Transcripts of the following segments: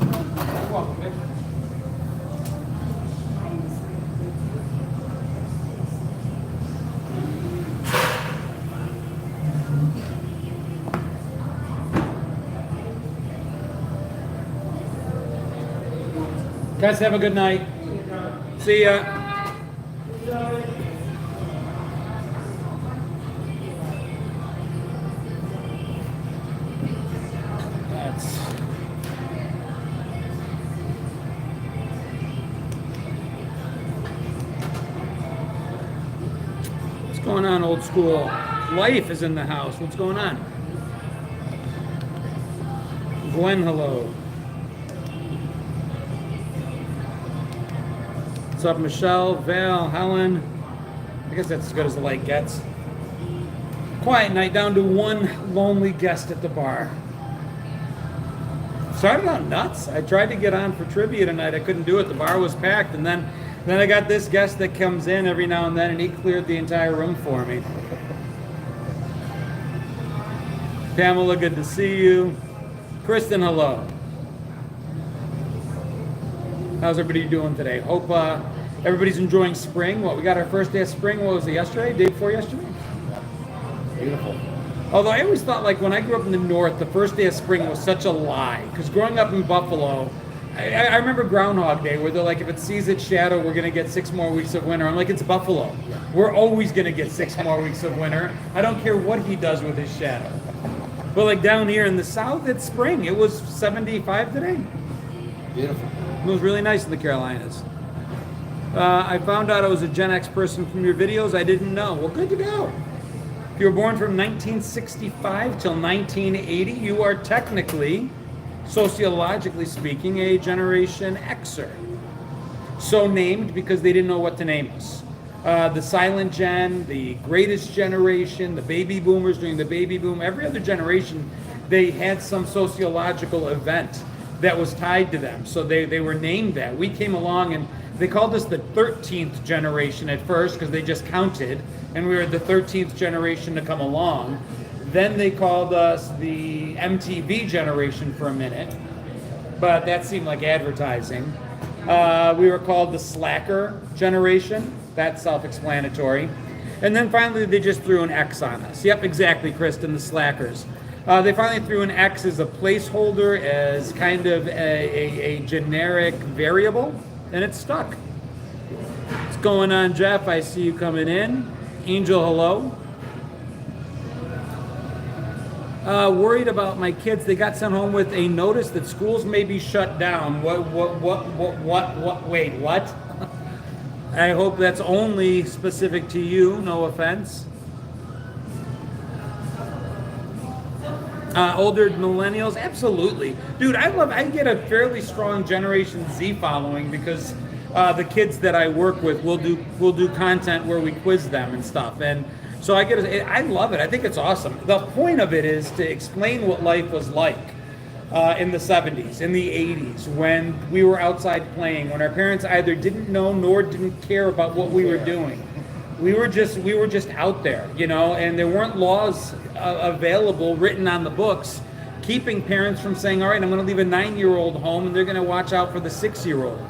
You're welcome, Vic. Guys, have a good night. See ya. That's... What's going on, old school? Life is in the house. What's going on? Gwen, hello. What's up, Michelle, Val, Helen? I guess that's as good as the light gets. Quiet night, down to one lonely guest at the bar. Started out nuts. I tried to get on for trivia tonight. I couldn't do it. The bar was packed. And then I got this guest that comes in every now and then, and he cleared the entire room for me. Pamela, good to see you. Kristen, hello. How's everybody doing today? Hope everybody's enjoying spring. What, we got our first day of spring, what was it, yesterday? Day before yesterday? Beautiful. Although I always thought, like, when I grew up in the north, the first day of spring was such a lie. Because growing up in Buffalo, I remember Groundhog Day, where they're like, if it sees its shadow, we're going to get 6 more weeks of winter. I'm like, it's Buffalo. We're always going to get 6 more weeks of winter. I don't care what he does with his shadow. But like down here in the south, it's spring. It was 75 today. Beautiful. It was really nice in the Carolinas. I found out I was a Gen X person from your videos. I didn't know. Well, good to go. If you were born from 1965 till 1980, you are technically, sociologically speaking, a Generation Xer. So named because they didn't know what to name us. The silent gen, the greatest generation, the baby boomers during the baby boom, every other generation, they had some sociological event that was tied to them. So they were named that. We came along and they called us the 13th generation at first because they just counted, and we were the 13th generation to come along. Then they called us the MTV generation for a minute, but that seemed like advertising. We were called the slacker generation. That's self-explanatory. And then finally they just threw an X on us. Yep, exactly, Kristen, the slackers. They finally threw an X as a placeholder, as kind of a generic variable, and it stuck. What's going on, Jeff? I see you coming in. Angel, hello. Worried about my kids. They got sent home with a notice that schools may be shut down. What, wait, what? I hope that's only specific to you, no offense. Older millennials, absolutely. Dude, I get a fairly strong Generation Z following because the kids that I work with will do content where we quiz them and stuff. And so I love it. I think it's awesome. The point of it is to explain what life was like in the 70s, in the 80s, when we were outside playing, when our parents either didn't know nor didn't care about what we were doing. We were just out there, you know, and there weren't laws available written on the books keeping parents from saying, all right, I'm going to leave a 9-year-old home and they're going to watch out for the 6-year-old.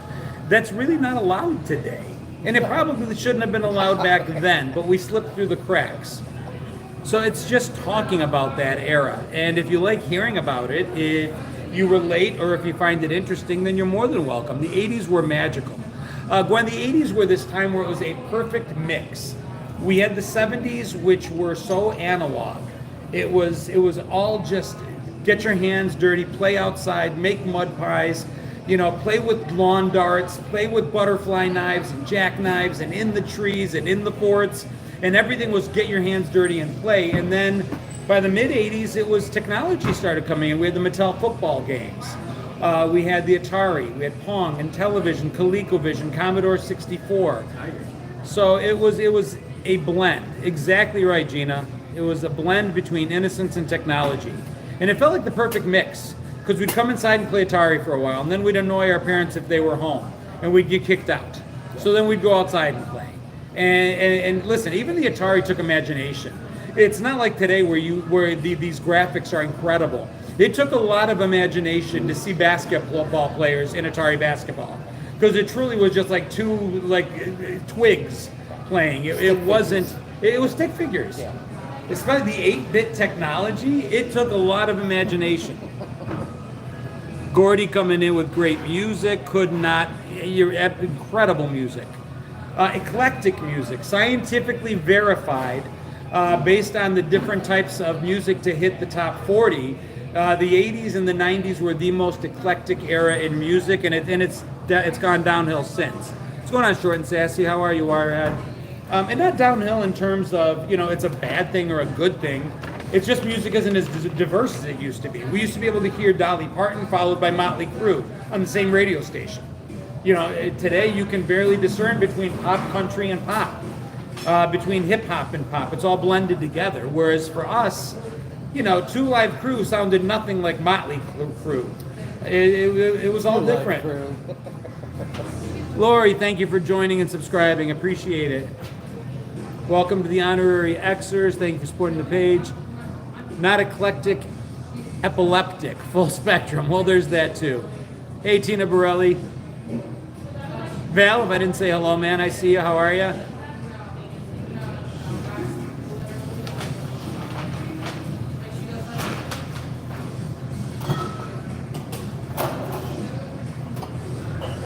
That's really not allowed today. And it probably shouldn't have been allowed back then, but we slipped through the cracks. So it's just talking about that era. And if you like hearing about it, if you relate or if you find it interesting, then you're more than welcome. The 80s were magical. Gwen, the 80s were this time where it was a perfect mix. We had the 70s, which were so analog. It was all just get your hands dirty, play outside, make mud pies, you know, play with lawn darts, play with butterfly knives and jackknives and in the trees and in the forts, and everything was get your hands dirty and play. And then by the mid-80s, it was technology started coming in. We had the Mattel football games. We had the Atari, we had Pong and television, ColecoVision, Commodore 64. So it was a blend. Exactly right, Gina. It was a blend between innocence and technology. And it felt like the perfect mix, because we'd come inside and play Atari for a while, and then we'd annoy our parents if they were home, and we'd get kicked out. So then we'd go outside and play. And listen, even the Atari took imagination. It's not like today where these graphics are incredible. It took a lot of imagination to see basketball players in Atari basketball, because it truly was just like two twigs playing. It wasn't. It was stick figures. Yeah. Especially the 8-bit technology, it took a lot of imagination. Gordy coming in with great music, incredible music. Eclectic music, scientifically verified, based on the different types of music to hit the top 40. The 80s and the 90s were the most eclectic era in music, and it's gone downhill since. What's going on, Short and Sassy? How are you, Wirehead? And not downhill in terms of, it's a bad thing or a good thing. It's just music isn't as diverse as it used to be. We used to be able to hear Dolly Parton followed by Motley Crue on the same radio station. Today you can barely discern between pop, country, and pop, between hip hop and pop. It's all blended together. Whereas for us, Two Live Crew sounded nothing like Motley Crue. It was all different. Lori, thank you for joining and subscribing. Appreciate it. Welcome to the honorary Xers. Thank you for supporting the page. Not eclectic, epileptic, full spectrum. Well, there's that too. Hey, Tina Borelli. Val, if I didn't say hello, man, I see you. How are you?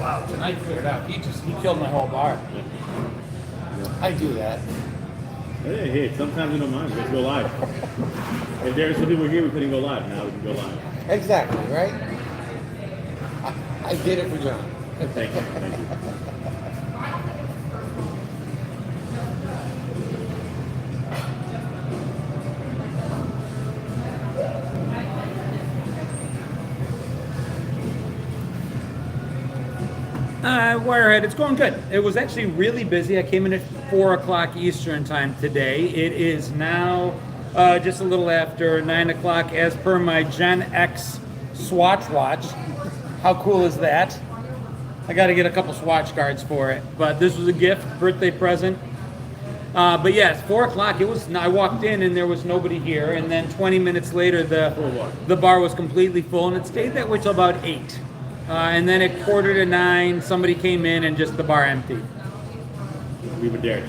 Wow, tonight figured out. He killed my whole bar. I do that. Hey, sometimes we don't mind. Let's go live. If there's some people here, we couldn't go live. Now we can go live. Exactly, right? I did it for John. Thank you. Wirehead, it's going good. It was actually really busy. I came in at 4 o'clock Eastern time today. It is now just a little after 9 o'clock as per my Gen X Swatch watch. How cool is that? I got to get a couple Swatch cards for it. But this was a gift, birthday present. But yeah, it's 4 o'clock. I walked in and there was nobody here. And then 20 minutes later, the bar was completely full. And it stayed that way till about 8. And then at 8:45, somebody came in and just the bar emptied. We were there.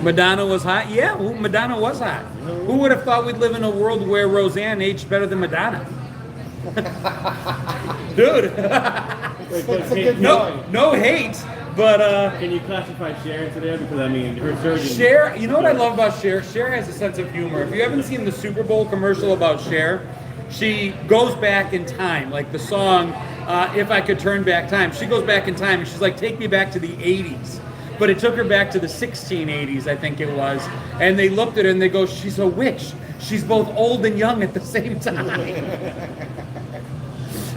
Madonna was hot? Yeah, Madonna was hot. Who would have thought we'd live in a world where Roseanne aged better than Madonna? Dude. It's a good point. No hate, but... Can you classify Cher today? Because, her surgeon... Cher, you know what I love about Cher? Cher has a sense of humor. If you haven't seen the Super Bowl commercial about Cher, she goes back in time, like the song, If I Could Turn Back Time. She goes back in time and she's like, take me back to the 80s. But it took her back to the 1680s, I think it was. And they looked at her and they go, she's a witch. She's both old and young at the same time.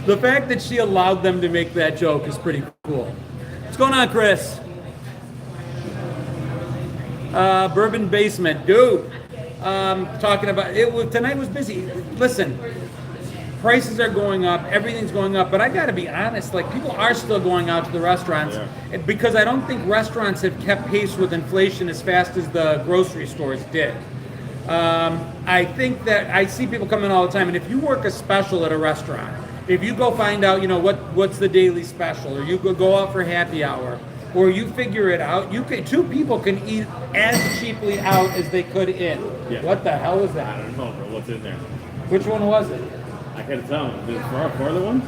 The fact that she allowed them to make that joke is pretty cool. What's going on, Chris? Bourbon Basement, dude. Talking about it. Tonight was busy. Listen, prices are going up, everything's going up, but I got to be honest. Like, people are still going out to the restaurants because I don't think restaurants have kept pace with inflation as fast as the grocery stores did. I think that I see people come in all the time, and if you work a special at a restaurant, if you go find out, what's the daily special, or you go out for happy hour, or you figure it out, two people can eat as cheaply out as they could in. Yeah. What the hell was that? I don't know, bro. What's in there? Which one was it? I can't tell. Is it farther one?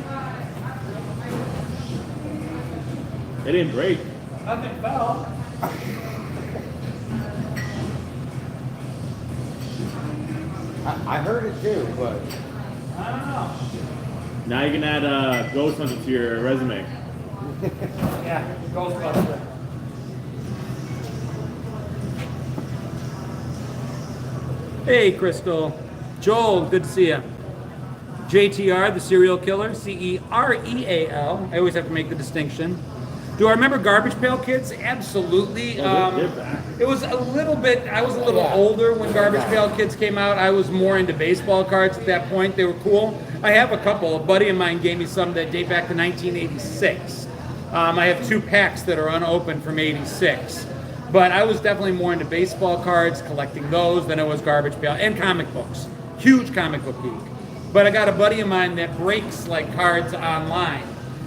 It didn't break. Nothing fell. I heard it too, but I don't know. Now you can add Ghost Hunter to your resume. Yeah, Ghostbuster. Hey, Crystal. Joel, good to see you. JTR, the serial killer, Cereal. I always have to make the distinction. Do I remember Garbage Pail Kids? Absolutely. It was a little bit, I was a little older when Garbage Pail Kids came out. I was more into baseball cards at that point. They were cool. I have a couple. A buddy of mine gave me some that date back to 1986. I have 2 packs that are unopened from 86. But I was definitely more into baseball cards, collecting those, than I was garbage pail, and comic books. Huge comic book geek. But I got a buddy of mine that breaks like cards online.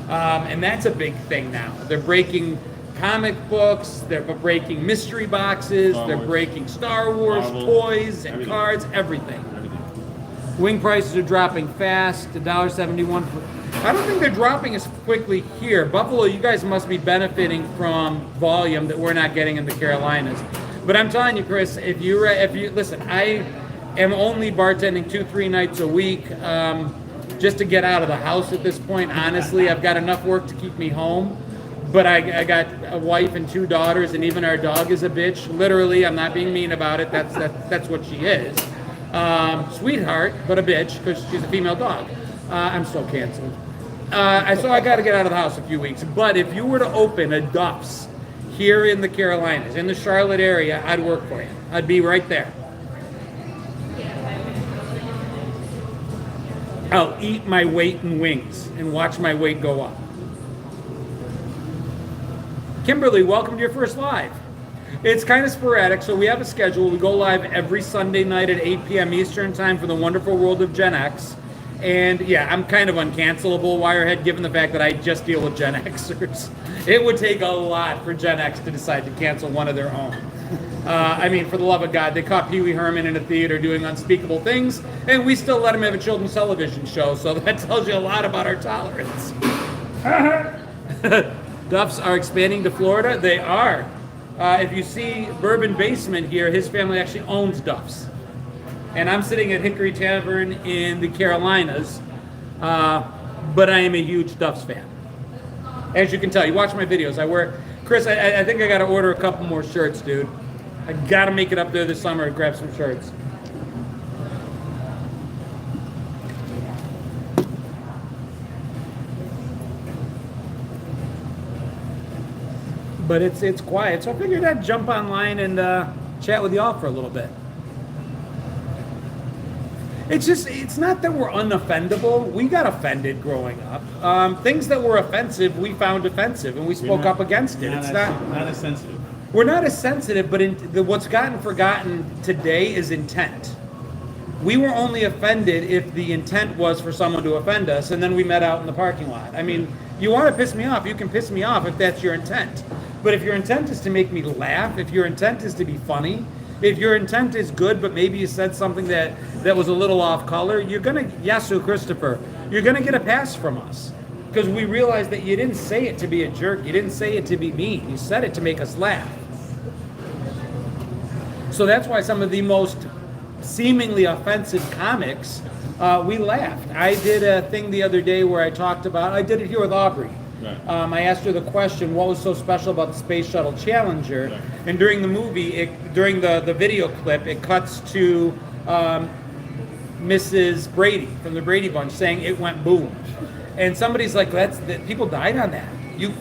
And that's a big thing now. They're breaking comic books, they're breaking mystery boxes, they're breaking Star Wars toys and cards, everything. Wing prices are dropping fast, $1.71. I don't think they're dropping as quickly here. Buffalo, you guys must be benefiting from volume that we're not getting in the Carolinas. But I'm telling you, Chris, if you listen, I am only bartending 2-3 nights a week just to get out of the house at this point. Honestly, I've got enough work to keep me home. But I got a wife and 2 daughters, and even our dog is a bitch. Literally, I'm not being mean about it. That's what she is. Sweetheart, but a bitch, because she's a female dog. I'm so canceled. So I got to get out of the house a few weeks. But if you were to open a Duff's here in the Carolinas, in the Charlotte area, I'd work for you. I'd be right there. I'll eat my weight in wings and watch my weight go up. Kimberly, welcome to your first live. It's kind of sporadic, so we have a schedule. We go live every Sunday night at 8 p.m. Eastern time for the wonderful world of Gen X. And yeah, I'm kind of uncancelable, Wirehead, given the fact that I just deal with Gen Xers. It would take a lot for Gen X to decide to cancel one of their own. I mean, for the love of God, they caught Pee Wee Herman in a theater doing unspeakable things, and we still let him have a children's television show, so that tells you a lot about our tolerance. Duffs are expanding to Florida. They are. If you see Bourbon Basement here, his family actually owns Duffs. And I'm sitting at Hickory Tavern in the Carolinas, but I am a huge Duffs fan. As you can tell, you watch my videos. I wear, Chris, I think I got to order a couple more shirts, dude. I got to make it up there this summer and grab some shirts. But it's quiet, so I figured I'd jump online and chat with y'all for a little bit. It's not that we're unoffendable. We got offended growing up. Things that were offensive, we found offensive, and we spoke up against it. It's not as sensitive. We're not as sensitive, but what's gotten forgotten today is intent. We were only offended if the intent was for someone to offend us, and then we met out in the parking lot. I mean, you want to piss me off, you can piss me off if that's your intent. But if your intent is to make me laugh, if your intent is to be funny, if your intent is good, but maybe you said something that was a little off color, you're going to, Yasu Christopher, you're going to get a pass from us. Because we realize that you didn't say it to be a jerk. You didn't say it to be mean. You said it to make us laugh. So that's why some of the most seemingly offensive comics, we laughed. I did a thing the other day where I did it here with Aubrey. Right. I asked her the question, what was so special about the Space Shuttle Challenger? Right. And during the movie, during the video clip, it cuts to Mrs. Brady from the Brady Bunch saying it went boom. And somebody's like, people died on that. You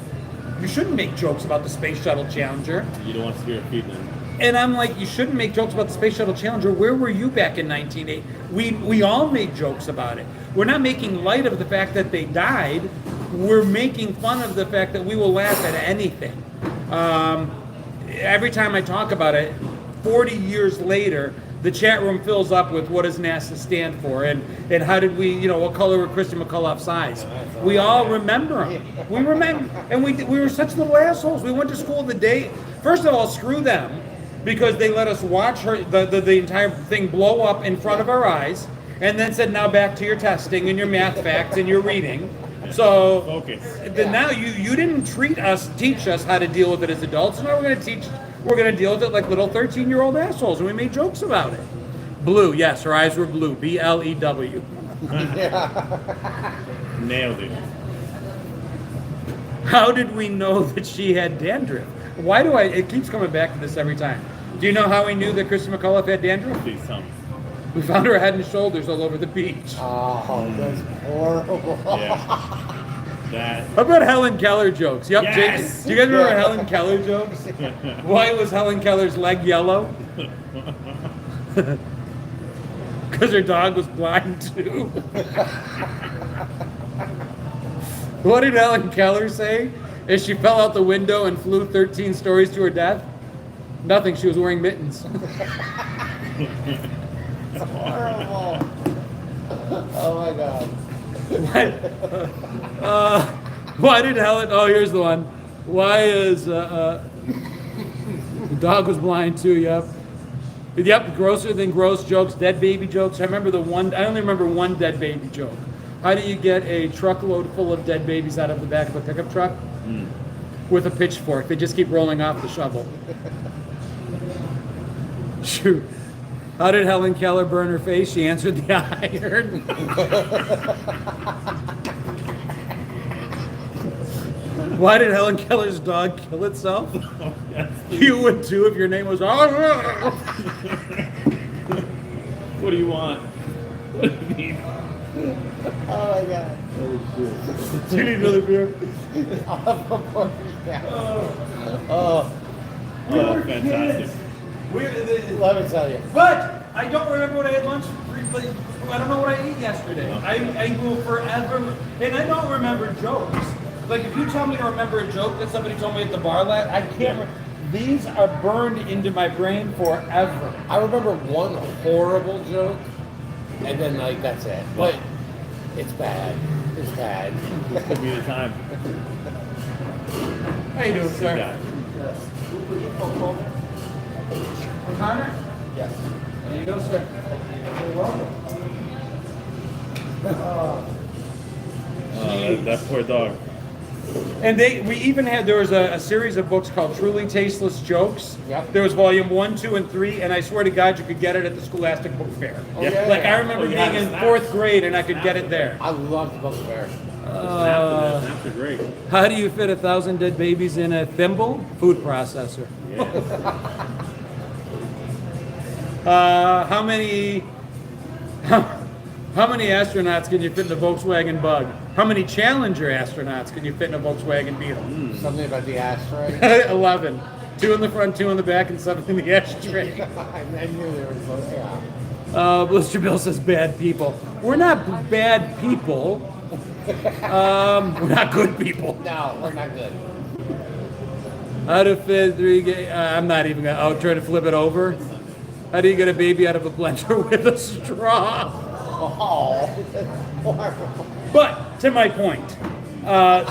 shouldn't make jokes about the Space Shuttle Challenger. You don't want to scare people. And I'm like, you shouldn't make jokes about the Space Shuttle Challenger. Where were you back in 1980? We all made jokes about it. We're not making light of the fact that they died. We're making fun of the fact that we will laugh at anything. Every time I talk about it, 40 years later, the chat room fills up with what does NASA stand for, and how did we, what color were Christian McCullough's eyes? We all remember them. We remember, and we were such little assholes. We went to school the day, first of all, screw them, because they let us watch the entire thing blow up in front of our eyes, and then said, now back to your testing and your math facts and your reading. So now you didn't teach us how to deal with it as adults. So now we're going to deal with it like little 13-year-old assholes, and we made jokes about it. Blue, yes, her eyes were blue. BLEW. Nailed it. How did we know that she had dandruff? Why do it keeps coming back to this every time. Do you know how we knew that Kristen McCullough had dandruff? Please tell me. We found her head and shoulders all over the beach. Oh, that's horrible. Yeah. How about Helen Keller jokes? Yep, yes. Jake, do you guys remember Helen Keller jokes? Why was Helen Keller's leg yellow? Because her dog was blind too. What did Helen Keller say? As she fell out the window and flew 13 stories to her death? Nothing. She was wearing mittens. It's horrible. Oh my god. Why did Helen? Oh, here's the one. Why is the dog was blind too? Yep. Yep. Grosser than gross jokes. Dead baby jokes. I remember the one. I only remember one dead baby joke. How do you get a truckload full of dead babies out of the back of a pickup truck? With a pitchfork. They just keep rolling off the shovel. Shoot. How did Helen Keller burn her face? She answered the iron. Why did Helen Keller's dog kill itself? You would too if your name was. What do you want? What do you need? Oh my god. Do you need another beer? Oh, Fantastic. let me tell you. But I don't remember what I had lunch. I don't know what I ate yesterday. I go forever, and I don't remember jokes. Like if you tell me to remember a joke that somebody told me at the bar last, I can't. These are burned into my brain forever. I remember one horrible joke, and then like that's it. But it's bad. It's bad. This could be the time. How you doing, sir? Yeah. Connor? Yes. There you go, sir. You're welcome. That poor dog. And we even had, there was a series of books called Truly Tasteless Jokes. Yep. There was volume 1, 2, and 3, and I swear to God you could get it at the Scholastic Book Fair. Oh, yeah. Like I remember Oh, yeah, being in snaps. 4th grade and I could get it there. I love the book fair. Snaps are great. How do you fit 1,000 dead babies in a thimble? Food processor. Yeah. How many astronauts can you fit in a Volkswagen Bug? How many Challenger astronauts can you fit in a Volkswagen Beetle? Something about the ashtray. 11. 2 in the front, 2 in the back, and 7 in the ashtray. I knew they were so. Yeah. Blister Bill says bad people. We're not bad people. We're not good people. No, we're not good. How to fit 3 I'm not even gonna. I'll try to flip it over. How do you get a baby out of a blender with a straw? Oh, that's horrible. But to my point,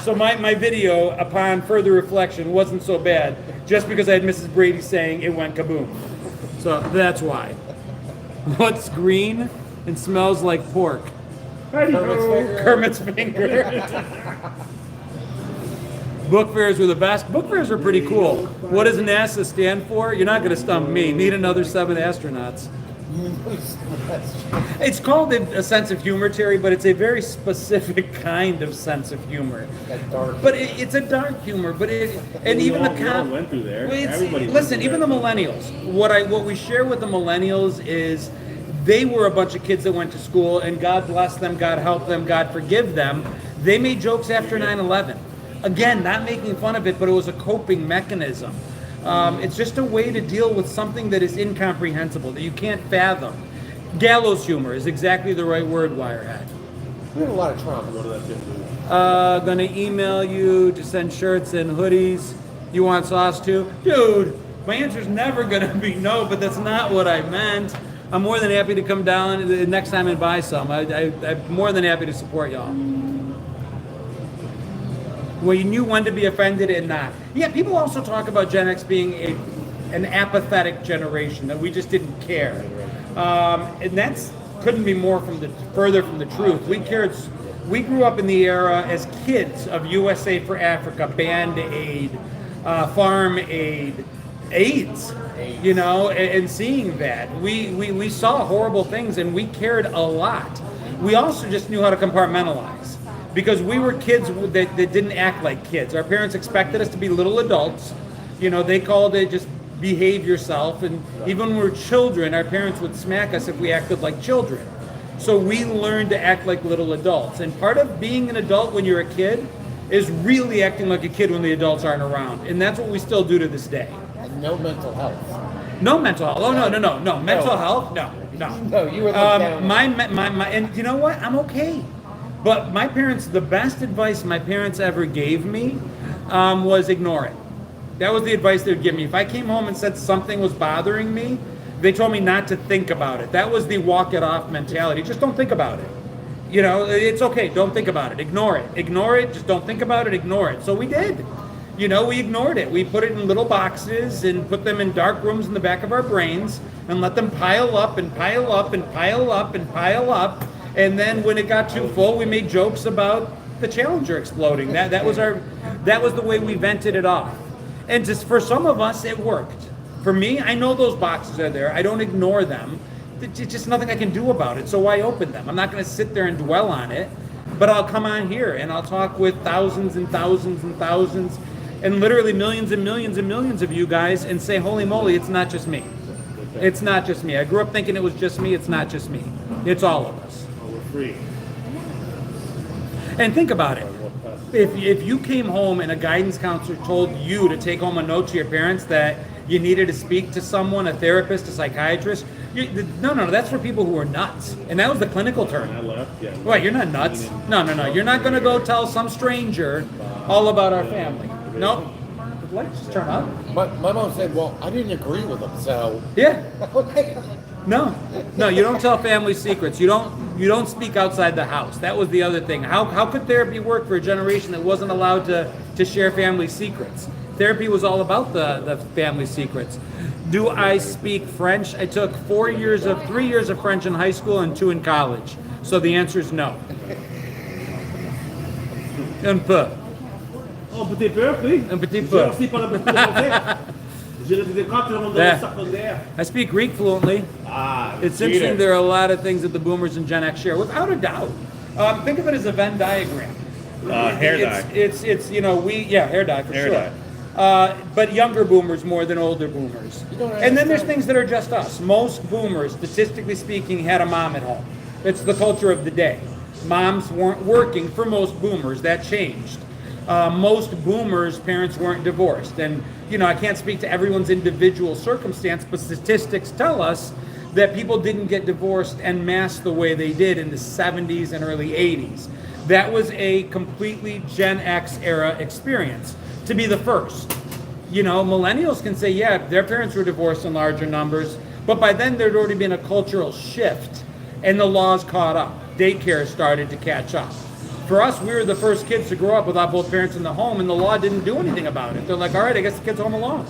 so my video, upon further reflection, wasn't so bad, just because I had Mrs. Brady saying it went kaboom. So that's why. What's green and smells like pork? Kermit's finger. Book fairs were the best. Book fairs are pretty cool. What does NASA stand for? You're not going to stump me. Need another 7 astronauts. It's called a sense of humor, Terry, but it's a very specific kind of sense of humor. That dark. But it's a dark humor. But even We all went through there. Everybody went listen, through even the there. millennials. What we share with the millennials is they were a bunch of kids that went to school, and God bless them, God help them, God forgive them. They made jokes after 9/11. Again, not making fun of it, but it was a coping mechanism. It's just a way to deal with something that is incomprehensible, that you can't fathom. Gallows humor is exactly the right word, Wirehead. We had a lot of trauma. Go to that gym. Gonna email you to send shirts and hoodies. You want sauce too? Dude, my answer's never gonna be no, but that's not what I meant. I'm more than happy to come down the next time and buy some. I'm more than happy to support y'all. Well, you knew when to be offended and not. Yeah, people also talk about Gen X being an apathetic generation, that we just didn't care. And that's couldn't be more further from the truth. We cared. We grew up in the era as kids of USA for Africa, Band Aid, Farm Aid, AIDS. You know, and seeing that, we saw horrible things and we cared a lot. We also just knew how to compartmentalize. Because we were kids that didn't act like kids. Our parents expected us to be little adults. You know, they called it just behave yourself. And even when we were children, our parents would smack us if we acted like children. So we learned to act like little adults. And part of being an adult when you're a kid is really acting like a kid when the adults aren't around. And that's what we still do to this day. And no mental health. No mental health. Oh, no. Mental health? No. No, you were looked down. My, and you know what? I'm okay. But my parents, the best advice my parents ever gave me was ignore it. That was the advice they would give me. If I came home and said something was bothering me, they told me not to think about it. That was the walk it off mentality. Just don't think about it. You know, it's okay. Don't think about it. Ignore it. Ignore it. Just don't think about it. Ignore it. So we did. You know, we ignored it. We put it in little boxes and put them in dark rooms in the back of our brains and let them pile up and pile up and pile up and pile up. And then when it got too full, we made jokes about the Challenger exploding. That was the way we vented it off. And just for some of us, it worked. For me, I know those boxes are there. I don't ignore them. There's just nothing I can do about it. So why open them? I'm not going to sit there and dwell on it. But I'll come on here and I'll talk with thousands and thousands and thousands and literally millions and millions and millions of you guys and say, holy moly, it's not just me. It's not just me. I grew up thinking it was just me. It's not just me. It's all of us. We're free. And think about it. If you came home and a guidance counselor told you to take home a note to your parents that you needed to speak to someone, a therapist, a psychiatrist, no, that's for people who are nuts. And that was the clinical term. I left, yeah. What, you're not nuts? No. You're not going to go tell some stranger all about our family. No. The lights just turn on. My mom said, well, I didn't agree with them, so... Yeah. Okay. No, you don't tell family secrets. You don't speak outside the house. That was the other thing. How could therapy work for a generation that wasn't allowed to share family secrets? Therapy was all about the family secrets. Do I speak French? I took 3 years of French in high school and 2 in college. So the answer is no. Un peu. Oh, petit peu, oui. Un petit peu. Je aussi parle beaucoup de français. Je le disais quand tout le monde dans le secondaire. I speak Greek fluently. It's interesting. There are a lot of things that the Boomers and Gen X share, without a doubt. Think of it as a Venn diagram. Hair dye. It's hair dye for sure. But younger Boomers more than older Boomers. And then there's things that are just us. Most Boomers, statistically speaking, had a mom at home. It's the culture of the day. Moms weren't working for most Boomers. That changed. Most Boomers' parents weren't divorced. And, I can't speak to everyone's individual circumstance, but statistics tell us that people didn't get divorced en masse the way they did in the 70s and early 80s. That was a completely Gen X era experience, to be the first. Millennials can say, yeah, their parents were divorced in larger numbers, but by then there'd already been a cultural shift, and the laws caught up. Daycare started to catch up. For us, we were the first kids to grow up without both parents in the home, and the law didn't do anything about it. They're like, all right, I guess the kid's home alone.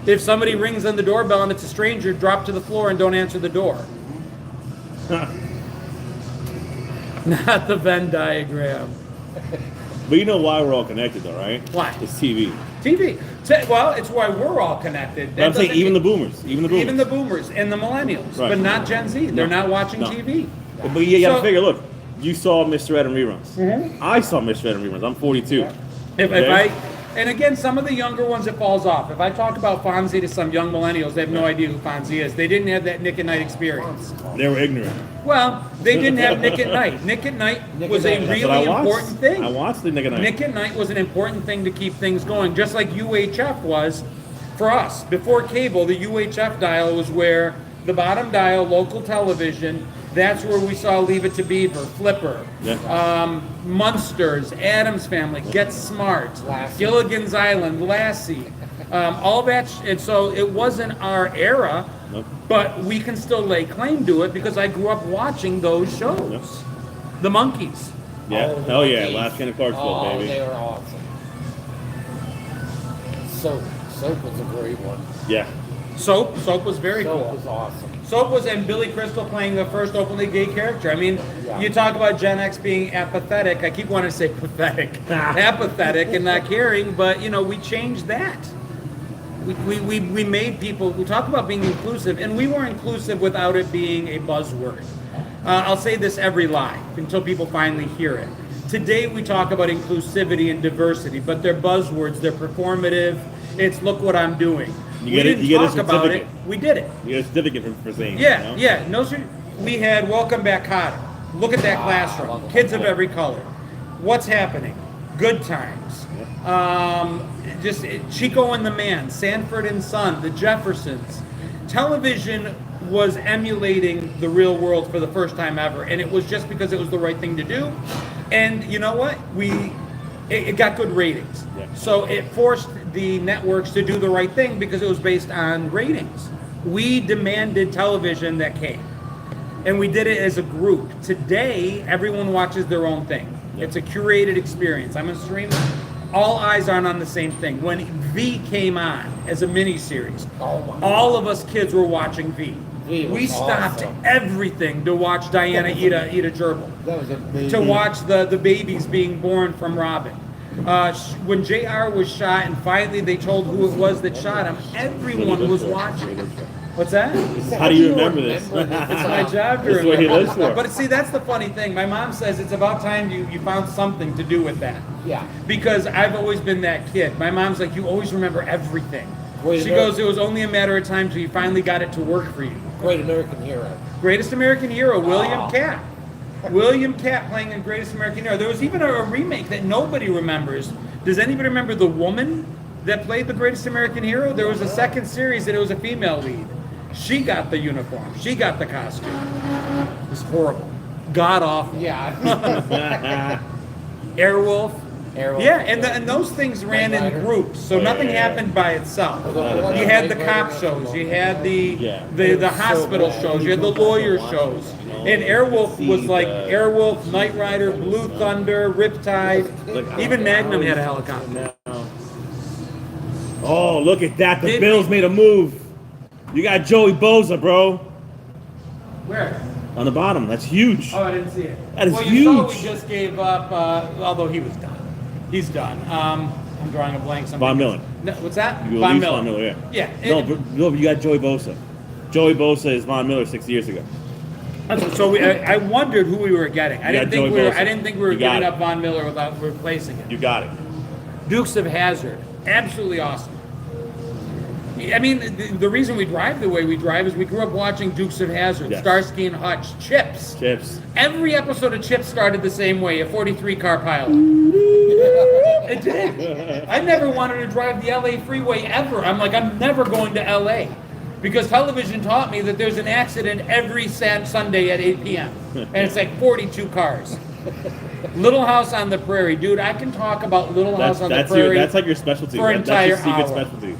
If somebody rings on the doorbell and it's a stranger, drop to the floor and don't answer the door. Not the Venn diagram. But you know why we're all connected, though, right? Why? It's TV. TV. Well, it's why we're all connected. But I'm saying even the boomers. Even the boomers and the millennials, right. But not Gen Z. They're not watching TV. But you gotta figure, look, you saw Mr. Ed and reruns. Mm-hmm. I saw Mr. Ed and reruns. I'm 42. Yeah. And again, some of the younger ones, it falls off. If I talk about Fonzie to some young millennials, they have no idea who Fonzie is. They didn't have that Nick at Night experience. They were ignorant. Well, they didn't have Nick at Night. Nick at Night was a really important thing. I watched the Nick at Night. Nick at Night was an important thing to keep things going, just like UHF was for us. Before cable, the UHF dial was where the bottom dial, local television, that's where we saw Leave It to Beaver, Flipper, Munsters, Addams Family, Get Smart, Lassie. Gilligan's Island, Lassie, all that. And so it wasn't our era, but we can still lay claim to it because I grew up watching those shows. Yep. The Monkees. Yeah. Hell yeah. Last Can of Clarksville, baby. They were awesome. Soap was a great one. Yeah. Soap was very cool. Soap was awesome. Soap was, and Billy Crystal playing the first openly gay character. I mean, You talk about Gen X being apathetic. I keep wanting to say pathetic. Apathetic and not caring, but, we changed that. We made people, we talk about being inclusive, and we were inclusive without it being a buzzword. I'll say this every live until people finally hear it. Today we talk about inclusivity and diversity, but they're buzzwords, they're performative. It's look what I'm doing. We didn't talk about it. We did it. You get a certificate for saying Yeah, it. yeah. No, sir. We had Welcome Back Kotter. Look at that classroom. Kids of every color. What's happening? Good times. Just Chico and the Man, Sanford and Son, the Jeffersons. Television was emulating the real world for the first time ever, and it was just because it was the right thing to do. And you know what? it got good ratings. Yeah. So it forced the networks to do the right thing because it was based on ratings. We demanded television that came. And we did it as a group. Today, everyone watches their own thing. Yeah. It's a curated experience. I'm a streamer. All eyes aren't on the same thing. When V came on as a mini-series, all of us kids were watching V. We stopped everything to watch Diana eat a gerbil. That was amazing. To watch the babies being born from Robin. When JR was shot and finally they told who it was that shot him, everyone was watching. What's that? How do you remember this? It's my job to That's what he remember. lives for. But see, that's the funny thing. My mom says it's about time you found something to do with that. Yeah. Because I've always been that kid. My mom's like, you always remember everything. Great She American- goes, it was only a matter of time till you finally got it to work for you. Great American Hero. Greatest American Hero, William Oh. Catt. William Catt playing in Greatest American Hero. There was even a remake that nobody remembers. Does anybody remember the woman that played the Greatest American Hero? There was a second series that it was a female lead. She got the uniform. She got the costume. It was horrible. God awful. Yeah. Airwolf. Airwolf. Yeah, and those things ran Knight in Rider. groups, so nothing yeah. happened by itself. Although You had the Knight cop Rider shows, was you had the Yeah. the hospital bad. shows, you had the lawyer shows. And Airwolf was like Airwolf, Knight Rider, Blue Thunder, Riptide. Even Magnum had a helicopter. Oh, look at that. The Did- Bills made a move. You got Joey Bosa, bro. Where? On the bottom. That's huge. Oh, I didn't see it. That is well, you saw huge. we just gave up, although he was done. He's done. I'm drawing a blank. Von Miller. No, what's that? You released Von Miller, yeah. Yeah. No, but you got Joey Bosa. Joey Bosa is Von Miller 6 years ago. So I wondered who we were getting. I You didn't got think Joey we were. Bosa. I didn't think we were You got giving it. up Von Miller without replacing it. You got it. Dukes of Hazzard, absolutely awesome. I mean, the reason we drive the way we drive is we grew up watching Dukes of Hazzard, Yes. Starsky and Hutch, Chips. Chips. Every episode of Chips started the same way, a 43-car pilot. It did. I never wanted to drive the LA freeway ever. I'm like, I'm never going to LA. Because television taught me that there's an accident every Sunday at 8 p.m. And it's like 42 cars. Little House on the Prairie. Dude, I can talk about Little House on the Prairie. That's like your specialty. for an That's your entire secret hour. specialty.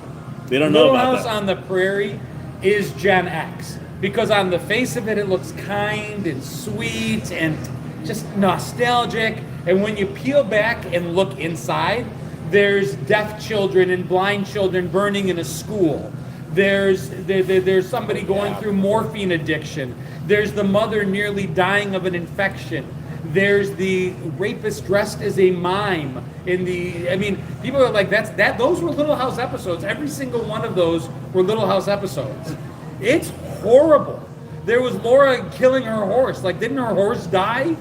They don't know Little about House that. on the Prairie is Gen X. Because on the face of it, it looks kind and sweet and just nostalgic. And when you peel back and look inside, there's deaf children and blind children burning in a school. There's somebody going through morphine addiction. There's the mother nearly dying of an infection. There's the rapist dressed as a mime in the. I mean, people are like, those were Little House episodes. Every single one of those were Little House episodes. It's horrible. There was Laura killing her horse. Like, didn't her horse die?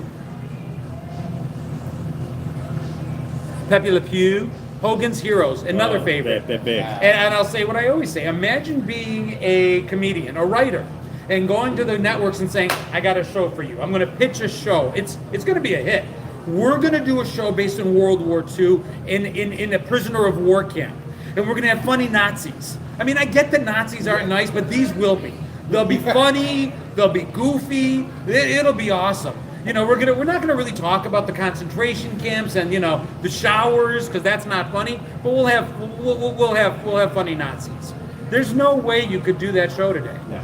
Pepe Le Pew, Hogan's Heroes, another favorite. Big. And I'll say what I always say. Imagine being a comedian, a writer, and going to the networks and saying, I got a show for you. I'm going to pitch a show. It's going to be a hit. We're going to do a show based in World War II in a prisoner of war camp. And we're going to have funny Nazis. I mean, I get that Nazis aren't nice, but these will be. They'll be funny. They'll be goofy. It'll be awesome. You know, we're not gonna really talk about the concentration camps and, you know, the showers, because that's not funny. But we'll have funny Nazis. There's no way you could do that show today. Yeah.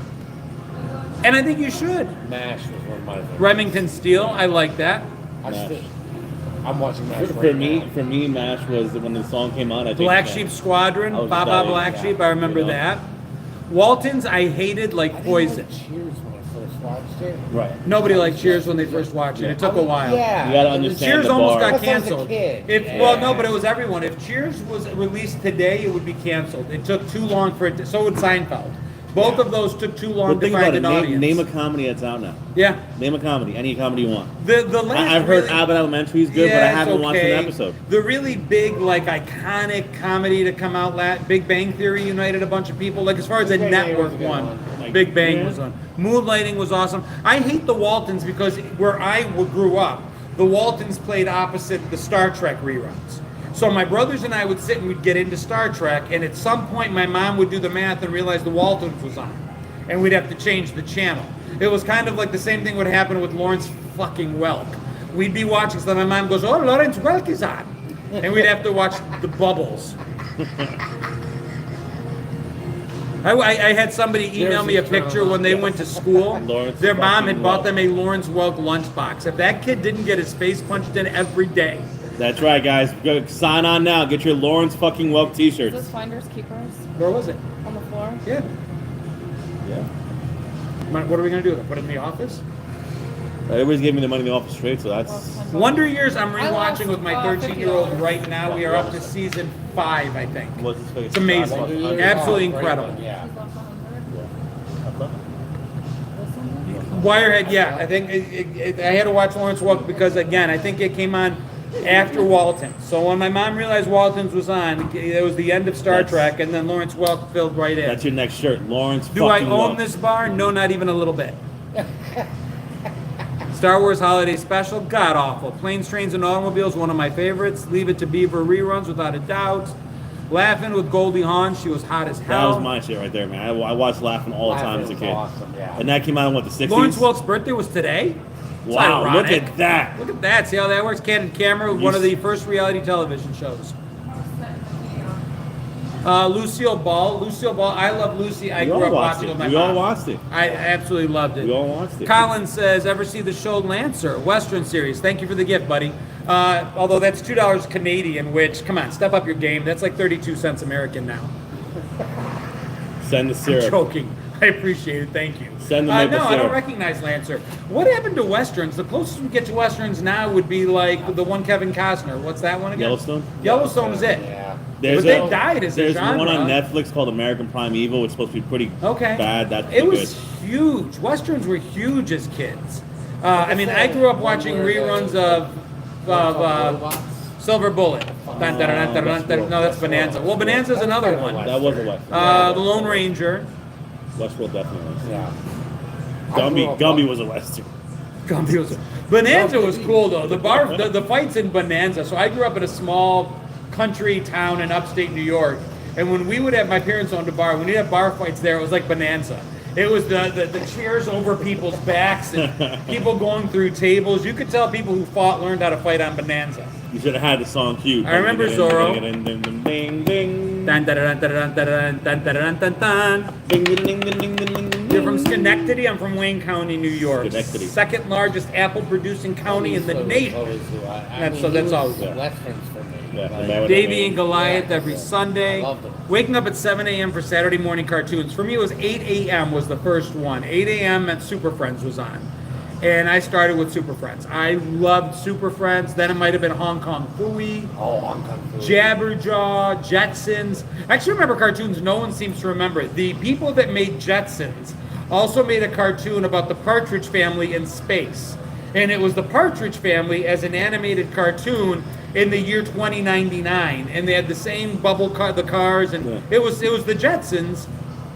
And I think you should. MASH was one of my favorites. Remington Steele, I like that. I'm watching MASH For right me, now. MASH was when the song came out. I think Black Sheep Squadron, I was Baba dying, Black yeah. Sheep, I remember You know? that. Waltons, I hated like I didn't poison. like Cheers when I first watched it. Right. Nobody liked Cheers when they first watched it. It took a while. Yeah. You gotta it was- understand Cheers the almost bar. got That's when I was a canceled. kid. Well, Yeah. no, but it was everyone. If Cheers was released today, it would be canceled. It took too long for it. So would Seinfeld. Both of those took too long But to think find about an it. audience. Name a comedy that's out now. Yeah. Name a comedy. Any comedy you want. The last I've heard really- Abbott Elementary is good, but I Yeah, it's haven't watched okay. an episode. The really big, like, iconic comedy to come out Big Bang Theory united a bunch of people. Like, as far as the Big Bang Theory network was a good one, one. Like, Big Bang yeah. was on. Moonlighting was awesome. I hate the Waltons because where I grew up, the Waltons played opposite the Star Trek reruns. So my brothers and I would sit and we'd get into Star Trek, and at some point my mom would do the math and realize the Waltons was on. And we'd have to change the channel. It was kind of like the same thing would happen with Lawrence fucking Welk. We'd be watching, so my mom goes, oh, Lawrence Welk is on. and we'd have to watch the Bubbles. I had somebody email me a picture when they went to school. Lawrence Their mom had fucking bought Welk. them a Lawrence Welk lunchbox. If that kid didn't get his face punched in every day, That's right, guys. Go sign on now. Get your Lawrence fucking Welk Is t-shirts. this Finders Keepers where was it? on the floor? Yeah. Yeah. What are we gonna do? Put it in the office? Everybody's giving me the money in the office straight, so that's. Wonder Years. I'm I lost, rewatching with my 13-year-old right now. We are up to season 5, I think. What's his face? It's amazing. Absolutely incredible. Yeah. He's left 100. Wirehead, yeah. I think I had to watch Lawrence Welk because, again, I think it came on after Walton. So when my mom realized Walton's was on, it was the end of Star Trek, and then Lawrence Welk filled right in. That's your next shirt, Lawrence. Do I fucking own Welk. this bar? No, not even a little bit. Star Wars Holiday Special, god awful. Planes, Trains, and Automobiles, one of my favorites. Leave It to Beaver reruns, without a doubt. Laughing with Goldie Hawn, she was hot as That hell. was my shit right there, man. I watched Laughing all the time as a Laughing kid. was awesome, yeah. And that came out in what, the 60s? Lawrence Welk's birthday was today? It's Wow, look ironic. at that. Look at that. See how that works? Candid Camera, one of the first reality television shows. Lucille Ball. Lucille Ball. I love Lucy. I We grew all up watched watching it. with my We mom. all watched it. I absolutely loved it. We all watched it. Colin says, ever see the show Lancer? Western series. Thank you for the gift, buddy. Although that's $2 Canadian, which, come on, step up your game. That's like 32 cents American now. Send the I'm syrup. joking. I appreciate it. Thank you. Send the maple No, I don't syrup. recognize Lancer. What happened to Westerns? The closest we get to Westerns now would be like the one Kevin Costner. What's that one again? Yellowstone? Yellowstone is it. Yeah. But they died as a There's genre. one on Netflix called American Primeval, which is supposed to be pretty Okay. bad. That's It pretty was good. huge. Westerns were huge as kids. I mean, I grew up watching reruns of Robots. Silver Bullet. Dun, dun, dun, dun, dun, dun. No, that's Bonanza. Well, Bonanza's another one. That was a Western. The Lone Ranger. Westworld definitely was. Yeah. I grew up Gumby was a Western. Gumby was. Bonanza was cool though. The fights in Bonanza. So I grew up in a small country town in upstate New York, and when we would have, my parents owned a bar. When we'd have bar fights there, it was like Bonanza. It was the chairs over people's backs and people going through tables. You could tell people who fought learned how to fight on Bonanza. You should have had the song cue. I remember Zorro. Ding, ding. Dun, dun, dun, dun, dun, dun, dun, dun, dun, dun, dun. Ding, ding, ding, ding, ding, ding, ding. You're from Schenectady. I'm from Wayne County, New York. Schenectady. Second largest apple producing county in the nation. That's all. Westerns for me. Yeah, Like, the man with Davy the and Goliath Yeah, every yeah. Sunday. I loved them. Waking up at 7 a.m. for Saturday morning cartoons. For me, it was 8 a.m. was the first one. 8 a.m. meant Super Friends was on. And I started with Super Friends. I loved Super Friends. Then it might have been Hong Kong Phooey, Oh, Hong Kong food. Jabberjaw, Jetsons. I actually remember cartoons no one seems to remember. The people that made Jetsons also made a cartoon about the Partridge Family in space. And it was the Partridge Family as an animated cartoon in the year 2099. And they had the same bubble car, the cars, and Yeah. it was the Jetsons,